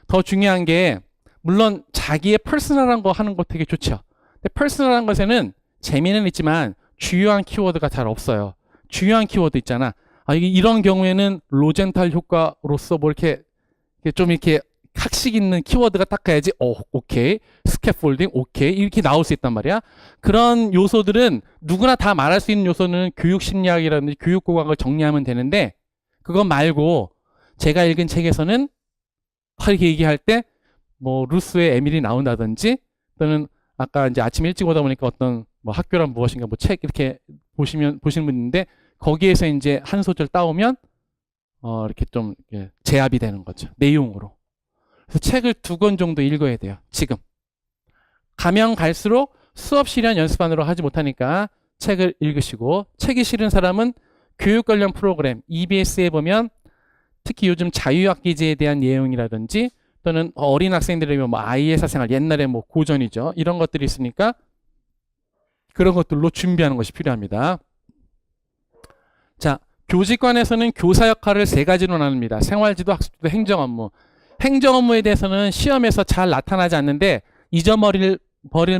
더 중요한 게 물론 자기의 퍼스널한 거 하는 거 되게 좋죠. 근데 퍼스널한 것에는 재미는 있지만 주요한 키워드가 잘 없어요. 주요한 키워드 있잖아. 이런 경우에는 로젠탈 효과로서 뭐 이렇게 좀 이렇게 학식 있는 키워드가 딱 가야지. 오케이. 스캐폴딩, 오케이. 이렇게 나올 수 있단 말이야. 그런 요소들은 누구나 다 말할 수 있는 요소는 교육심리학이라든지 교육고학을 정리하면 되는데 그거 말고 제가 읽은 책에서는 이렇게 얘기할 때 뭐 루스의 에밀이 나온다든지 또는 아까 이제 아침 일찍 오다 보니까 어떤 뭐 학교란 무엇인가 뭐 책 이렇게 보시는 분 있는데 거기에서 이제 한 소절 따오면 이렇게 좀 제압이 되는 거죠. 내용으로. 그래서 책을 2권 정도 읽어야 돼요. 지금. 가면 갈수록 수업 실현 연습반으로 하지 못하니까 책을 읽으시고 책이 싫은 사람은 교육 관련 프로그램 EBS에 보면 특히 요즘 자유학기제에 대한 내용이라든지 또는 어린 학생들이면 뭐 아이의 사생활 옛날에 뭐 고전이죠. 이런 것들이 있으니까 그런 것들로 준비하는 것이 필요합니다. 자, 교직관에서는 교사 역할을 3가지로 나눕니다. 생활지도, 학습지도, 행정업무. 행정업무에 대해서는 시험에서 잘 나타나지 않는데 잊어버릴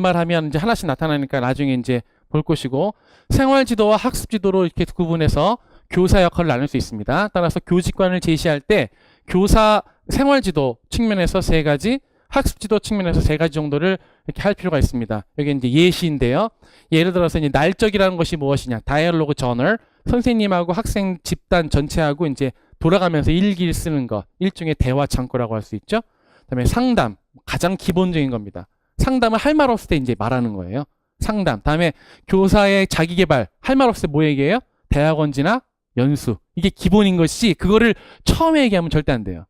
말 하면 이제 하나씩 나타나니까 나중에 이제 볼 것이고 생활지도와 학습지도로 이렇게 구분해서 교사 역할을 나눌 수 있습니다. 따라서 교직관을 제시할 때 교사 생활지도 측면에서 3가지, 학습지도 측면에서 3가지 정도를 이렇게 할 필요가 있습니다. 여기 이제 예시인데요. 예를 들어서 이제 날적이라는 것이 무엇이냐? 다이얼로그 저널, 선생님하고 학생 집단 전체하고 이제 돌아가면서 일기를 쓰는 것, 일종의 대화 창구라고 할 수 있죠. 그다음에 상담, 가장 기본적인 겁니다. 상담을 할 말 없을 때 이제 말하는 거예요. 상담. 다음에 교사의 자기 개발, 할 말 없을 때 뭐 얘기해요? 대학원 진학, 연수. 이게 기본인 것이 그거를 처음에 얘기하면 절대 안 돼요.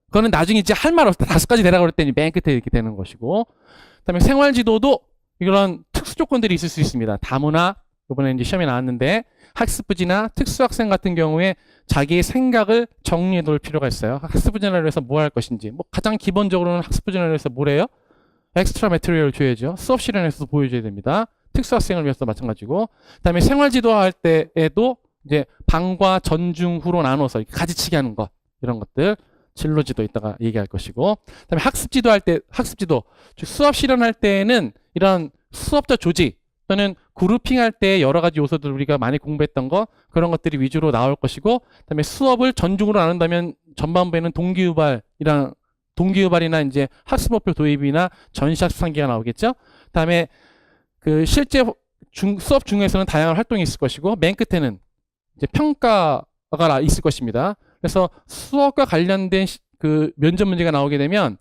그거는 나중에 이제 할 말 없을 때 5가지 되라고 그랬더니 맨 끝에 이렇게 되는 것이고. 그다음에 생활지도도 이런 특수 조건들이 있을 수 있습니다. 다문화, 이번에 이제 시험에 나왔는데 학습부지나 특수학생 같은 경우에 자기의 생각을 정리해 놓을 필요가 있어요. 학습부진을 위해서 뭐 할 것인지. 뭐 가장 기본적으로는 학습부진을 위해서 뭐래요? 엑스트라 매트리얼을 줘야죠. 수업 실현에서도 보여줘야 됩니다. 특수학생을 위해서 마찬가지고. 그다음에 생활지도 할 때에도 이제 방과 전, 중, 후로 나눠서 가지치기 하는 것 이런 것들 진로지도 이따가 얘기할 것이고. 그다음에 학습지도 할 때 학습지도 즉 수업 실현할 때에는 이런 수업자 조직 또는 그룹핑할 때 여러 가지 요소들 우리가 많이 공부했던 거 그런 것들이 위주로 나올 것이고 그다음에 수업을 전중으로 나눈다면 전반부에는 동기유발이나 이제 학습목표 도입이나 전시학습상기가 나오겠죠. 그다음에 그 실제 수업 중에서는 다양한 활동이 있을 것이고 맨 끝에는 이제 평가가 있을 것입니다. 그래서 수업과 관련된 그 면접 문제가 나오게 되면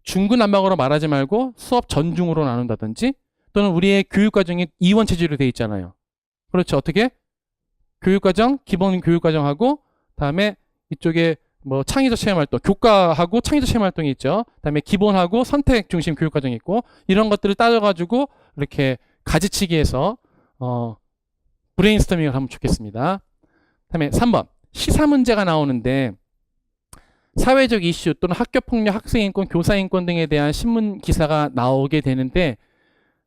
중구난방으로 말하지 말고 수업 전중으로 나눈다든지 또는 우리의 교육과정이 이원 체제로 되어 있잖아요. 그렇죠. 어떻게? 교육과정, 기본 교육과정하고 다음에 이쪽에 뭐 창의적 체험활동, 교과하고 창의적 체험활동이 있죠. 그다음에 기본하고 선택 중심 교육과정이 있고 이런 것들을 따져가지고 이렇게 가지치기해서 브레인스토밍을 하면 좋겠습니다. 그다음에 3번 시사 문제가 나오는데 사회적 이슈 또는 학교폭력, 학생인권, 교사인권 등에 대한 신문 기사가 나오게 되는데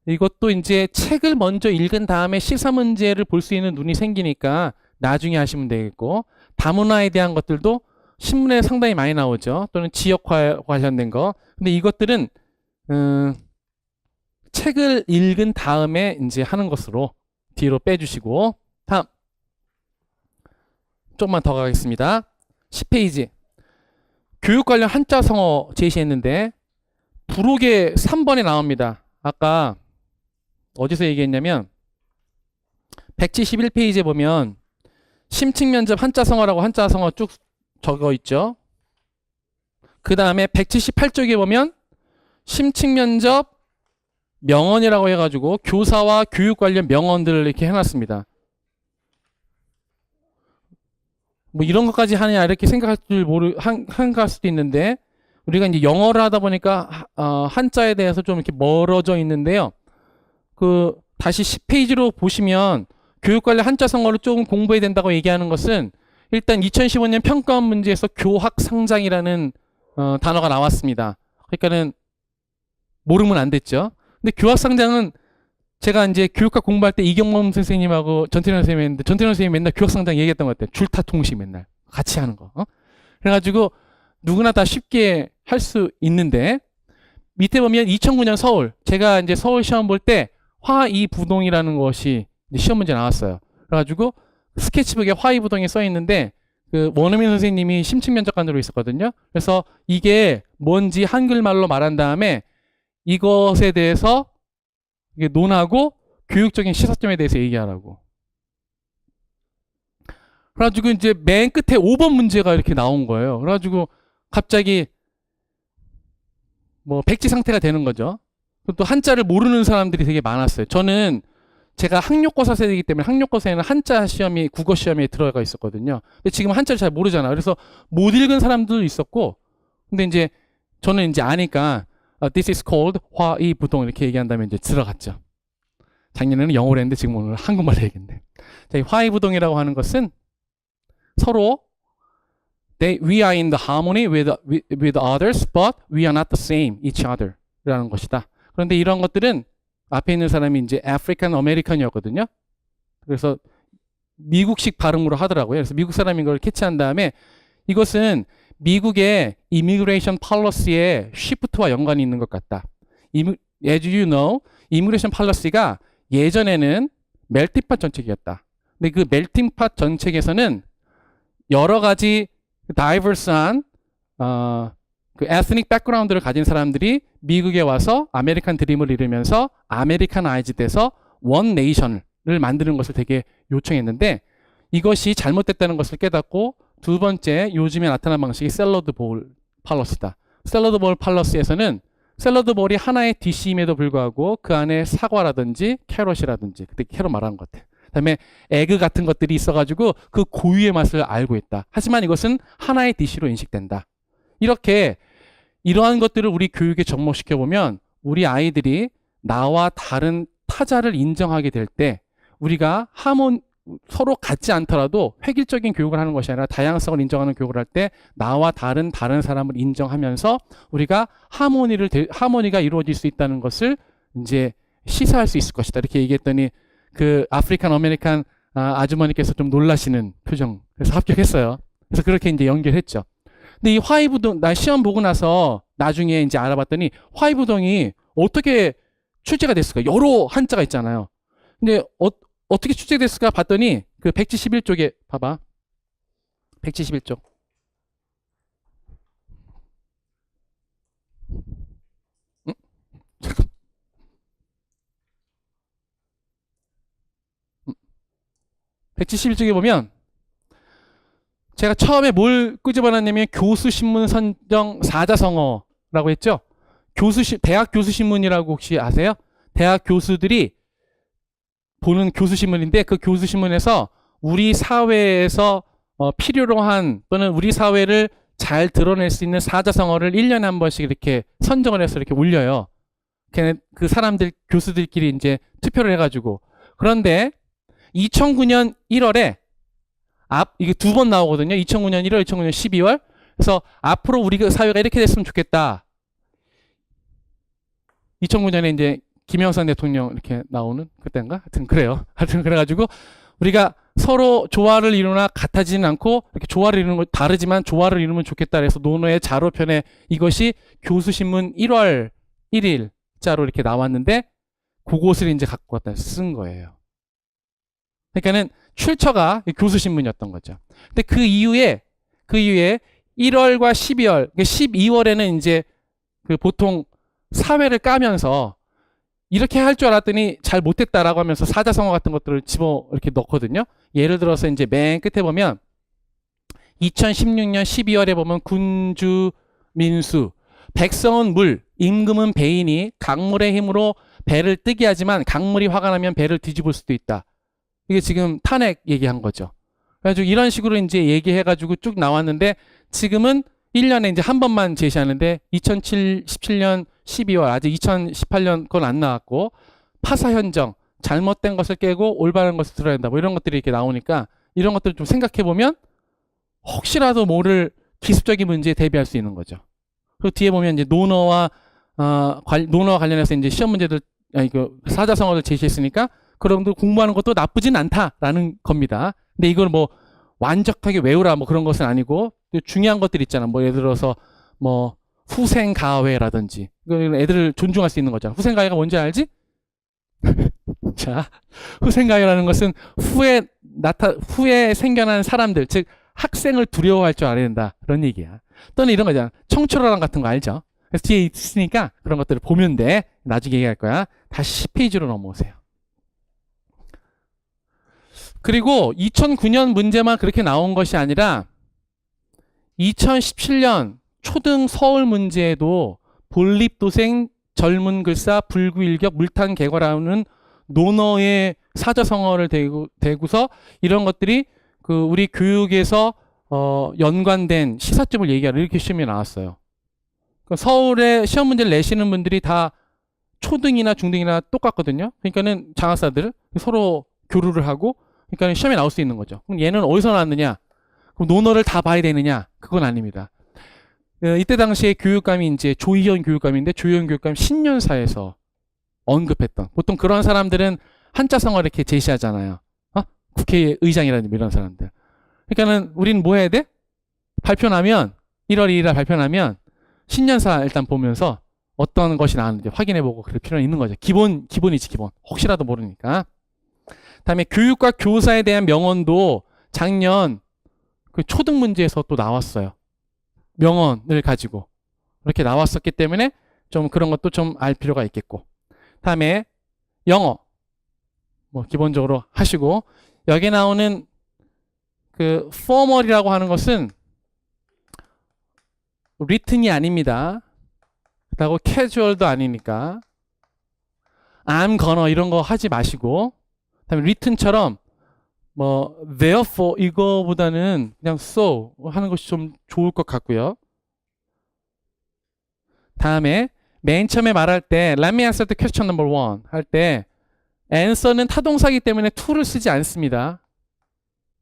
이것도 이제 책을 먼저 읽은 다음에 시사 문제를 볼 수 있는 눈이 생기니까 나중에 하시면 되겠고 다문화에 대한 것들도 신문에 상당히 많이 나오죠. 또는 지역화 관련된 거. 근데 이것들은 책을 읽은 다음에 이제 하는 것으로 뒤로 빼주시고, 다음. 조금만 더 가겠습니다. 10페이지. 교육 관련 한자 성어 제시했는데, 부록의 3번에 나옵니다. 아까 어디서 얘기했냐면, 171페이지에 보면, 심층면접 한자 성어라고 한자 성어 쭉 적어 있죠. 그 다음에 178쪽에 보면 심층면접 명언이라고 해가지고 교사와 교육 관련 명언들을 이렇게 해놨습니다. 뭐 이런 것까지 하느냐 이렇게 생각할 줄 한가할 수도 있는데, 우리가 이제 영어를 하다 보니까 한자에 대해서 좀 이렇게 멀어져 있는데요. 다시 10페이지로 보시면 교육 관련 한자 성어를 조금 공부해야 된다고 얘기하는 것은, 일단 2015년 평가원 문제에서 교학상장이라는 단어가 나왔습니다. 그러니까는 모르면 안 됐죠. 근데 교학상장은 제가 이제 교육학 공부할 때 이경범 선생님하고 전태련 선생님이 했는데, 전태련 선생님이 맨날 교학상장 얘기했던 것 같아요. 줄타 통식 맨날 같이 하는 거. 그래가지고 누구나 다 쉽게 할 수 있는데, 밑에 보면 2009년 서울, 제가 이제 서울 시험 볼 때 화이부동이라는 것이 시험 문제 나왔어요. 그래가지고 스케치북에 화이부동이 써 있는데, 원어민 선생님이 심층면접관으로 있었거든요. 그래서 이게 뭔지 한글말로 말한 다음에 이것에 대해서 이게 논하고 교육적인 시사점에 대해서 얘기하라고. 그래가지고 이제 맨 끝에 5번 문제가 이렇게 나온 거예요. 그래가지고 갑자기 뭐 백지 상태가 되는 거죠. 또 한자를 모르는 사람들이 되게 많았어요. 저는 제가 학력고사 세대이기 때문에 학력고사에는 한자 시험이 국어 시험에 들어가 있었거든요. 근데 지금 한자를 잘 모르잖아요. 그래서 못 읽은 사람들도 있었고, 근데 이제 저는 이제 아니까 this is called 화이부동 이렇게 얘기한다면 이제 들어갔죠. 작년에는 영어로 했는데 지금 오늘 한국말로 얘기했는데, 자, 이 화이부동이라고 하는 것은 서로 we are in the harmony with others, but we are not the same each other 라는 것이다. 그런데 이런 것들은 앞에 있는 사람이 이제 아프리칸 아메리칸이었거든요. 그래서 미국식 발음으로 하더라고요. 그래서 미국 사람인 걸 캐치한 다음에, 이것은 미국의 이미그레이션 팔러시의 쉬프트와 연관이 있는 것 같다. As you know, 이미그레이션 팔러시가 예전에는 멜팅팟 정책이었다. 근데 그 멜팅팟 정책에서는 여러 가지 다이버스한 그 에스닉 백그라운드를 가진 사람들이 미국에 와서 아메리칸 드림을 이루면서 아메리칸아이즈 돼서 원 네이션을 만드는 것을 되게 요청했는데, 이것이 잘못됐다는 것을 깨닫고, 두 번째 요즘에 나타난 방식이 샐러드 볼 팔러스다. 샐러드 볼 팔러스에서는 샐러드 볼이 하나의 디시임에도 불구하고 그 안에 사과라든지 캐럿이라든지, 그때 캐럿 말하는 것 같아. 그다음에 에그 같은 것들이 있어가지고 그 고유의 맛을 알고 있다. 하지만 이것은 하나의 디시로 인식된다. 이렇게 이러한 것들을 우리 교육에 접목시켜 보면 우리 아이들이 나와 다른 타자를 인정하게 될 때, 우리가 서로 같지 않더라도 획일적인 교육을 하는 것이 아니라 다양성을 인정하는 교육을 할 때 나와 다른 사람을 인정하면서 우리가 하모니가 이루어질 수 있다는 것을 이제 시사할 수 있을 것이다. 이렇게 얘기했더니 그 아프리칸 아메리칸 아주머니께서 좀 놀라시는 표정. 그래서 합격했어요. 그래서 그렇게 이제 연결했죠. 근데 이 화이부동, 나 시험 보고 나서 나중에 이제 알아봤더니 화이부동이 어떻게 출제가 됐을까? 여러 한자가 있잖아요. 근데 어떻게 출제됐을까 봤더니 그 171쪽에 봐봐. 171쪽. 잠깐. 171쪽에 보면 제가 처음에 뭘 끄집어놨냐면 교수신문 선정 사자성어라고 했죠. 대학 교수신문이라고 혹시 아세요? 대학 교수들이 보는 교수신문인데, 그 교수신문에서 우리 사회에서 필요로 한 또는 우리 사회를 잘 드러낼 수 있는 사자성어를 1년에 한 번씩 이렇게 선정을 해서 이렇게 올려요. 그 사람들, 교수들끼리 이제 투표를 해가지고. 그런데 2009년 1월에 이게 두 번 나오거든요. 2009년 1월, 2009년 12월. 그래서 앞으로 우리 사회가 이렇게 됐으면 좋겠다. 2009년에 이제 김영삼 대통령 이렇게 나오는 그때인가? 하여튼 그래요. 하여튼 그래가지고 우리가 서로 조화를 이루나 같아지는 않고 이렇게 조화를 이루는 거 다르지만 조화를 이루면 좋겠다. 그래서 논어의 자료편에 이것이 교수신문 1월 1일자로 이렇게 나왔는데, 그곳을 이제 갖고 갖다 쓴 거예요. 그러니까는 출처가 교수 신문이었던 거죠. 근데 그 이후에 1월과 12월, 12월에는 이제 그 보통 사회를 까면서 이렇게 할 줄 알았더니 잘 못했다라고 하면서 사자성어 같은 것들을 집어 이렇게 넣거든요. 예를 들어서 이제 맨 끝에 보면 2016년 12월에 보면 군주 민수, 백성은 물, 임금은 배이니 강물의 힘으로 배를 뜨게 하지만 강물이 화가 나면 배를 뒤집을 수도 있다. 이게 지금 탄핵 얘기한 거죠. 그래가지고 이런 식으로 이제 얘기해가지고 쭉 나왔는데 지금은 1년에 이제 한 번만 제시하는데 2017년 12월 아직 2018년 건 안 나왔고 파사 현정, 잘못된 것을 깨고 올바른 것을 들어야 한다. 뭐 이런 것들이 이렇게 나오니까 이런 것들을 좀 생각해 보면 혹시라도 모를 기습적인 문제에 대비할 수 있는 거죠. 그리고 뒤에 보면 이제 논어와 관련해서 이제 시험 문제들 사자성어를 제시했으니까 그런 거 공부하는 것도 나쁘진 않다라는 겁니다. 근데 이걸 뭐 완벽하게 외우라 뭐 그런 것은 아니고 중요한 것들 있잖아. 뭐 예를 들어서 뭐 후생가회라든지 이건 애들을 존중할 수 있는 거잖아. 후생가회가 뭔지 알지? 자, 후생가회라는 것은 후에 생겨난 사람들, 즉 학생을 두려워할 줄 알아야 된다. 그런 얘기야. 또는 이런 거잖아. 청출어랑 같은 거 알죠? 그래서 뒤에 있으니까 그런 것들을 보면 돼. 나중에 얘기할 거야. 다시 10페이지로 넘어오세요. 그리고 2009년 문제만 그렇게 나온 것이 아니라 2017년 초등 서울 문제에도 볼립도생, 젊은 글사, 불구일격, 물탄개거라는 논어의 사자성어를 대고서 이런 것들이 그 우리 교육에서 연관된 시사점을 얘기하는 이렇게 시험이 나왔어요. 서울에 시험 문제를 내시는 분들이 다 초등이나 중등이나 똑같거든요. 그러니까는 장학사들 서로 교류를 하고 그러니까 시험에 나올 수 있는 거죠. 그럼 얘는 어디서 나왔느냐? 그럼 논어를 다 봐야 되느냐? 그건 아닙니다. 이때 당시에 교육감이 이제 조희연 교육감인데 조희연 교육감 신년사에서 언급했던 보통 그런 사람들은 한자성어를 이렇게 제시하잖아요. 국회의장이라든지 이런 사람들. 그러니까는 우리는 뭐 해야 돼? 발표 나면 1월 2일 날 발표 나면 신년사 일단 보면서 어떤 것이 나왔는지 확인해보고 그럴 필요는 있는 거죠. 기본이지 기본. 혹시라도 모르니까. 다음에 교육과 교사에 대한 명언도 작년 그 초등 문제에서 또 나왔어요. 명언을 가지고 이렇게 나왔었기 때문에 좀 그런 것도 좀 알 필요가 있겠고. 다음에 영어 뭐 기본적으로 하시고 여기 나오는 그 formal이라고 하는 것은 written이 아닙니다. 그리고 casual도 아니니까 I'm gonna 이런 거 하지 마시고 그다음에 written처럼 뭐 therefore 이거보다는 그냥 so 하는 것이 좀 좋을 것 같고요. 다음에 맨 처음에 말할 때 let me answer the question number one 할 때 answer는 타동사이기 때문에 to를 쓰지 않습니다.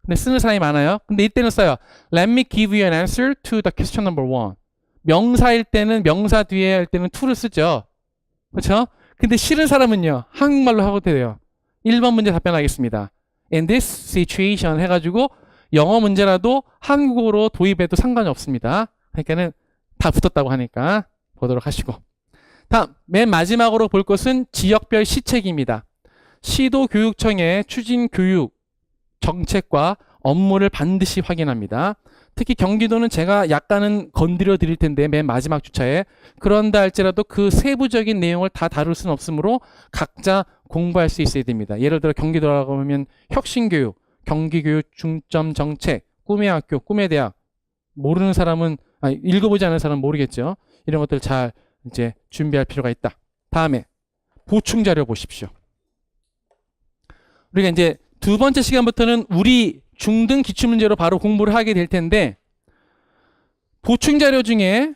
근데 쓰는 사람이 많아요. 근데 이때는 써요. Let me give you an answer to the question number one. 명사일 때는 명사 뒤에 할 때는 to를 쓰죠. 그렇죠? 근데 싫은 사람은요. 한국말로 하고 돼요. 1번 문제 답변하겠습니다. In this situation 해가지고 영어 문제라도 한국어로 도입해도 상관이 없습니다. 그러니까는 다 붙었다고 하니까 보도록 하시고. 다음 맨 마지막으로 볼 것은 지역별 시책입니다. 시도교육청의 추진 교육 정책과 업무를 반드시 확인합니다. 특히 경기도는 제가 약간은 건드려 드릴 텐데 맨 마지막 주차에 그런다 할지라도 그 세부적인 내용을 다 다룰 수는 없으므로 각자 공부할 수 있어야 됩니다. 예를 들어 경기도라고 하면 혁신교육, 경기교육 중점 정책, 꿈의 학교, 꿈의 대학 모르는 사람은 읽어보지 않은 사람은 모르겠죠. 이런 것들 잘 이제 준비할 필요가 있다. 다음에 보충 자료 보십시오. 우리가 이제 두 번째 시간부터는 우리 중등 기출문제로 바로 공부를 하게 될 텐데 보충 자료 중에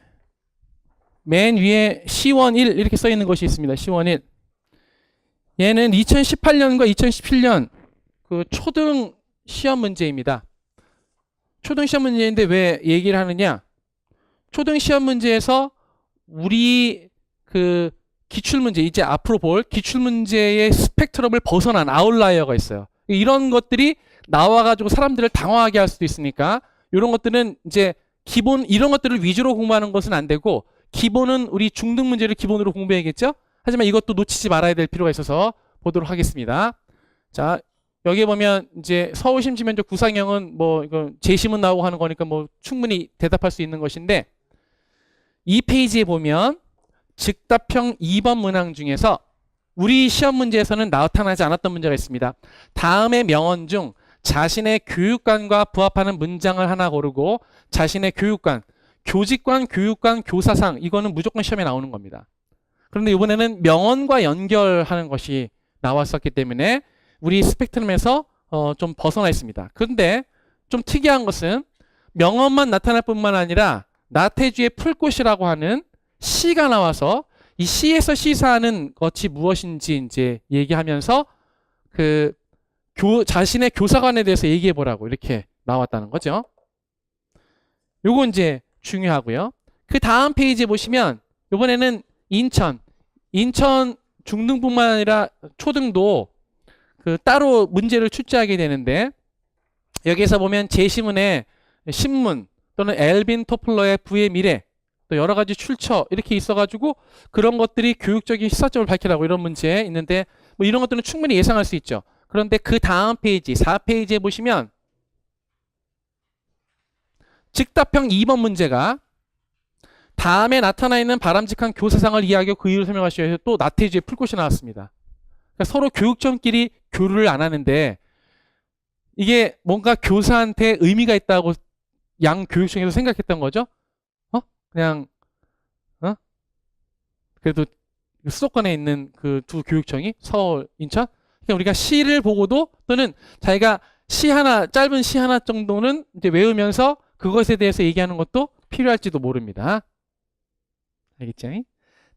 맨 위에 시원 1 이렇게 써 있는 것이 있습니다. 시원 1. 얘는 2018년과 2017년 그 초등 시험 문제입니다. 초등 시험 문제인데 왜 얘기를 하느냐? 초등 시험 문제에서 우리 그 기출문제 이제 앞으로 볼 기출문제의 스펙트럼을 벗어난 아웃라이어가 있어요. 이런 것들이 나와가지고 사람들을 당황하게 할 수도 있으니까 이런 것들은 이제 기본 이런 것들을 위주로 공부하는 것은 안 되고 기본은 우리 중등 문제를 기본으로 공부해야겠죠? 하지만 이것도 놓치지 말아야 될 필요가 있어서 보도록 하겠습니다. 자, 여기에 보면 이제 서울 심층 면적 구상형은 뭐 이거 재심은 나오고 하는 거니까 뭐 충분히 대답할 수 있는 것인데, 이 페이지에 보면 즉답형 2번 문항 중에서 우리 시험 문제에서는 나타나지 않았던 문제가 있습니다. 다음의 명언 중 자신의 교육관과 부합하는 문장을 하나 고르고 자신의 교육관, 교직관, 교육관, 교사상, 이거는 무조건 시험에 나오는 겁니다. 그런데 이번에는 명언과 연결하는 것이 나왔었기 때문에 우리 스펙트럼에서 좀 벗어나 있습니다. 그런데 좀 특이한 것은 명언만 나타날 뿐만 아니라 나태주의 풀꽃이라고 하는 시가 나와서 이 시에서 시사하는 것이 무엇인지 이제 얘기하면서 그 자신의 교사관에 대해서 얘기해 보라고 이렇게 나왔다는 거죠. 요거 이제 중요하고요. 그 다음 페이지에 보시면 이번에는 인천 중등뿐만 아니라 초등도 그 따로 문제를 출제하게 되는데, 여기에서 보면 제시문에 신문 또는 엘빈 토플러의 부의 미래, 또 여러 가지 출처 이렇게 있어가지고 그런 것들이 교육적인 시사점을 밝히라고 이런 문제 있는데, 뭐 이런 것들은 충분히 예상할 수 있죠. 그런데 그 다음 페이지 4페이지에 보시면 즉답형 2번 문제가 다음에 나타나 있는 바람직한 교사상을 이해하고 그 이유를 설명하시오 해서 또 나태주의 풀꽃이 나왔습니다. 그러니까 서로 교육점끼리 교류를 안 하는데 이게 뭔가 교사한테 의미가 있다고 양 교육청에서 생각했던 거죠. 그냥 그래도 수도권에 있는 그 두 교육청이 서울, 인천. 그러니까 우리가 시를 보고도 또는 자기가 시 하나, 짧은 시 하나 정도는 이제 외우면서 그것에 대해서 얘기하는 것도 필요할지도 모릅니다. 알겠죠?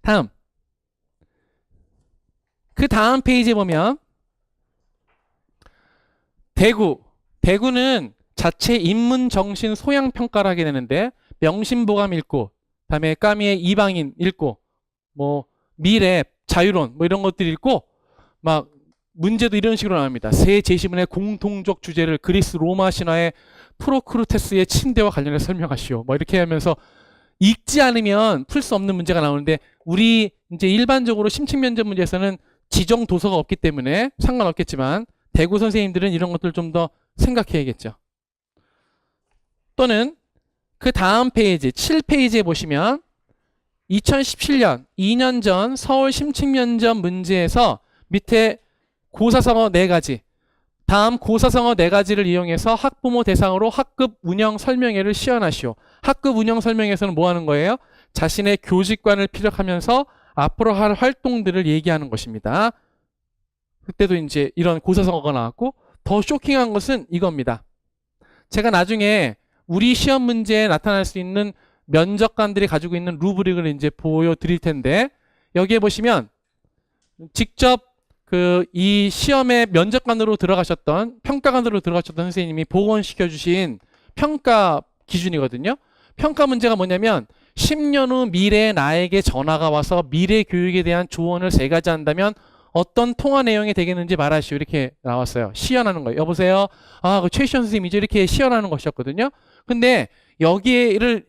다음. 그 다음 페이지에 보면 대구는 자체 인문 정신 소양 평가를 하게 되는데, 명심보감 읽고, 다음에 까미의 이방인 읽고, 뭐 미래, 자유론 뭐 이런 것들 읽고, 막 문제도 이런 식으로 나옵니다. 새 제시문의 공통적 주제를 그리스 로마 신화의 프로크루테스의 침대와 관련해서 설명하시오. 뭐 이렇게 하면서 읽지 않으면 풀 수 없는 문제가 나오는데, 우리 이제 일반적으로 심층 면접 문제에서는 지정 도서가 없기 때문에 상관없겠지만 대구 선생님들은 이런 것들 좀 더 생각해야겠죠. 또는 그 다음 페이지 7페이지에 보시면 2017년 2년 전 서울 심층 면접 문제에서 밑에 고사성어 4가지, 다음 고사성어 4가지를 이용해서 학부모 대상으로 학급 운영 설명회를 시연하시오. 학급 운영 설명회에서는 뭐 하는 거예요? 자신의 교직관을 피력하면서 앞으로 할 활동들을 얘기하는 것입니다. 그때도 이제 이런 고사성어가 나왔고, 더 쇼킹한 것은 이겁니다. 제가 나중에 우리 시험 문제에 나타날 수 있는 면접관들이 가지고 있는 루브릭을 이제 보여드릴 텐데, 여기에 보시면 직접 이 시험에 면접관으로 들어가셨던, 평가관으로 들어가셨던 선생님이 복원시켜 주신 평가 기준이거든요. 평가 문제가 뭐냐면 10년 후 미래의 나에게 전화가 와서 미래 교육에 대한 조언을 3가지 한다면 어떤 통화 내용이 되겠는지 말하시오. 이렇게 나왔어요. 시연하는 거예요. 여보세요? 그 최시현 선생님이죠. 이렇게 시연하는 것이었거든요. 근데 여기를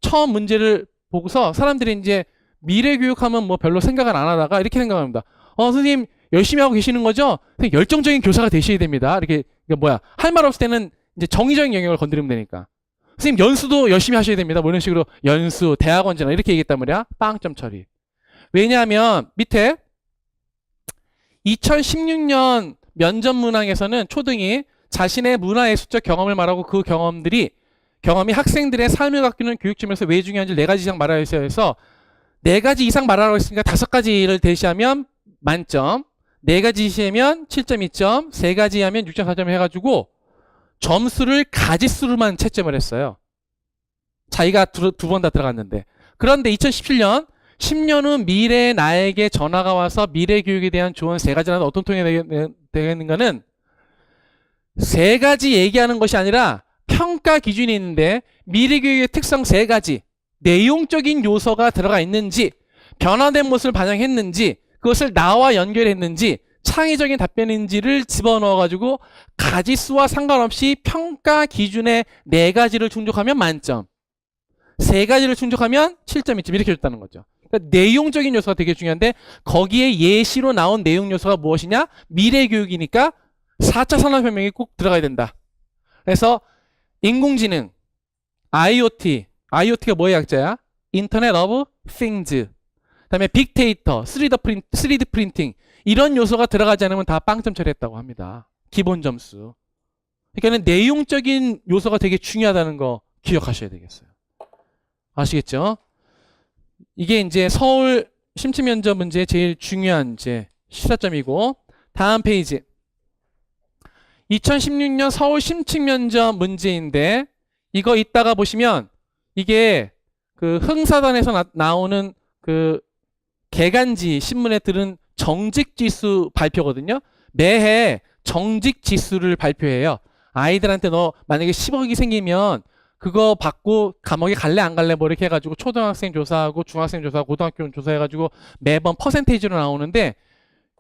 처음 문제를 보고서 사람들이 이제 미래 교육하면 뭐 별로 생각을 안 하다가 이렇게 생각합니다. 선생님 열심히 하고 계시는 거죠? 열정적인 교사가 되셔야 됩니다. 이렇게 할 말 없을 때는 이제 정의적인 영역을 건드리면 되니까. 선생님 연수도 열심히 하셔야 됩니다. 뭐 이런 식으로 연수, 대학원 진학 이렇게 얘기했단 말이야. 빵점 처리. 왜냐하면 밑에 2016년 면접 문항에서는 초등이 자신의 문화예술적 경험을 말하고 그 경험이 학생들의 삶을 바꾸는 교육점에서 왜 중요한지 4가지 이상 말하여 있어야 해서 4가지 이상 말하라고 했으니까 5가지를 대시하면 만점, 4가지 시하면 7.2점, 3가지 하면 6.4점 해가지고 점수를 가지수로만 채점을 했어요. 자기가 2번 다 들어갔는데. 그런데 2017년 10년 후 미래의 나에게 전화가 와서 미래 교육에 대한 조언 3가지라는 어떤 통이 되겠는가는 3가지 얘기하는 것이 아니라 평가 기준이 있는데, 미래 교육의 특성 3가지, 내용적인 요소가 들어가 있는지, 변화된 모습을 반영했는지, 그것을 나와 연결했는지, 창의적인 답변인지를 집어넣어가지고 가지수와 상관없이 평가 기준의 4가지를 충족하면 만점, 3가지를 충족하면 7.2점 이렇게 줬다는 거죠. 그러니까 내용적인 요소가 되게 중요한데 거기에 예시로 나온 내용 요소가 무엇이냐? 미래교육이니까 4차 산업혁명이 꼭 들어가야 된다. 그래서 인공지능, IoT가 뭐의 약자야? 인터넷 오브 띵즈. 그다음에 빅데이터, 3D 프린팅 이런 요소가 들어가지 않으면 다 빵점 처리했다고 합니다. 기본 점수. 그러니까는 내용적인 요소가 되게 중요하다는 거 기억하셔야 되겠어요. 아시겠죠? 이게 이제 서울 심층 면접 문제의 제일 중요한 이제 시사점이고 다음 페이지. 2016년 서울 심층 면접 문제인데 이거 이따가 보시면 이게 그 흥사단에서 나오는 그 개간지 신문에 들은 정직지수 발표거든요. 매해 정직지수를 발표해요. 아이들한테 너 만약에 10억이 생기면 그거 받고 감옥에 갈래 안 갈래 뭐 이렇게 해가지고 초등학생 조사하고 중학생 조사하고 고등학교 조사해가지고 매번 퍼센테이지로 나오는데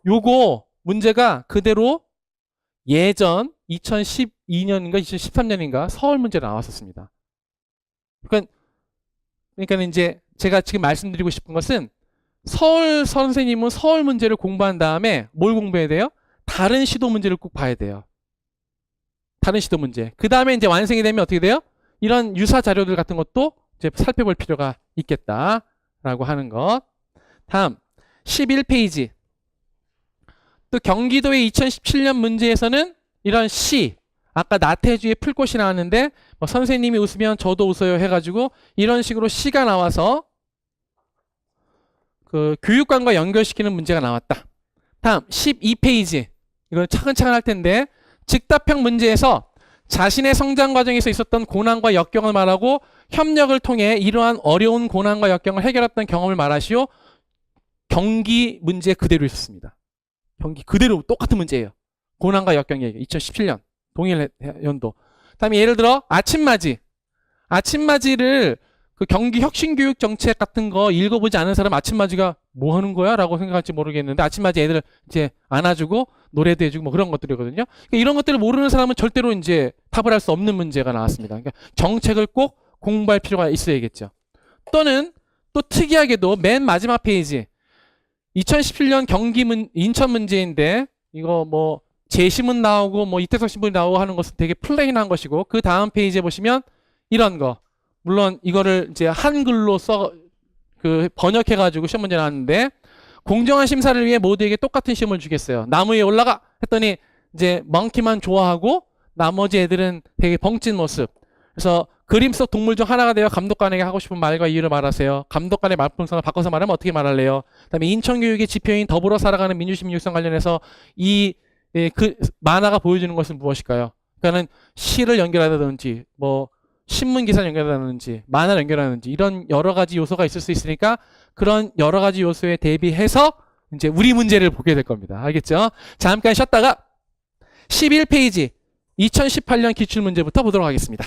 요거 문제가 그대로 예전 2012년인가 2013년인가 서울 문제로 나왔었습니다. 그러니까 이제 제가 지금 말씀드리고 싶은 것은 서울 선생님은 서울 문제를 공부한 다음에 뭘 공부해야 돼요? 다른 시도 문제를 꼭 봐야 돼요. 다른 시도 문제. 그 다음에 이제 완성이 되면 어떻게 돼요? 이런 유사 자료들 같은 것도 이제 살펴볼 필요가 있겠다라고 하는 것. 다음 11페이지. 또 경기도의 2017년 문제에서는 이런 시, 아까 나태주의 풀꽃이 나왔는데 뭐 선생님이 웃으면 저도 웃어요 해가지고 이런 식으로 시가 나와서 그 교육관과 연결시키는 문제가 나왔다. 다음 12페이지. 이건 차근차근 할 텐데 즉답형 문제에서 자신의 성장 과정에서 있었던 고난과 역경을 말하고 협력을 통해 이러한 어려운 고난과 역경을 해결했던 경험을 말하시오. 경기 문제 그대로 있었습니다. 경기 그대로 똑같은 문제예요. 고난과 역경 얘기. 2017년 동일 연도. 다음에 예를 들어 아침맞이를 그 경기 혁신교육 정책 같은 거 읽어보지 않은 사람 아침맞이가 뭐 하는 거야? 라고 생각할지 모르겠는데 아침맞이 애들 이제 안아주고 노래도 해주고 뭐 그런 것들이거든요. 그러니까 이런 것들을 모르는 사람은 절대로 이제 답을 할 수 없는 문제가 나왔습니다. 그러니까 정책을 꼭 공부할 필요가 있어야겠죠. 또는 또 특이하게도 맨 마지막 페이지 2017년 인천 문제인데 이거 뭐 제시문 나오고 뭐 이태석 신문이 나오고 하는 것은 되게 플레인한 것이고 그 다음 페이지에 보시면 이런 거 물론 이거를 이제 한글로 번역해가지고 시험 문제 나왔는데 공정한 심사를 위해 모두에게 똑같은 시험을 주겠어요. 나무 위에 올라가 했더니 이제 멍키만 좋아하고 나머지 애들은 되게 벙찐 모습. 그래서 그림 속 동물 중 하나가 되어 감독관에게 하고 싶은 말과 이유를 말하세요. 감독관의 말풍선을 바꿔서 말하면 어떻게 말할래요? 그다음에 인천교육의 지표인 더불어 살아가는 민주시민 육성 관련해서 그 만화가 보여주는 것은 무엇일까요? 그러니까는 시를 연결하다든지 뭐 신문 기사를 연결하는지 만화를 연결하는지 이런 여러 가지 요소가 있을 수 있으니까 그런 여러 가지 요소에 대비해서 이제 우리 문제를 보게 될 겁니다. 알겠죠? 잠깐 쉬었다가 11페이지 2018년 기출문제부터 보도록 하겠습니다.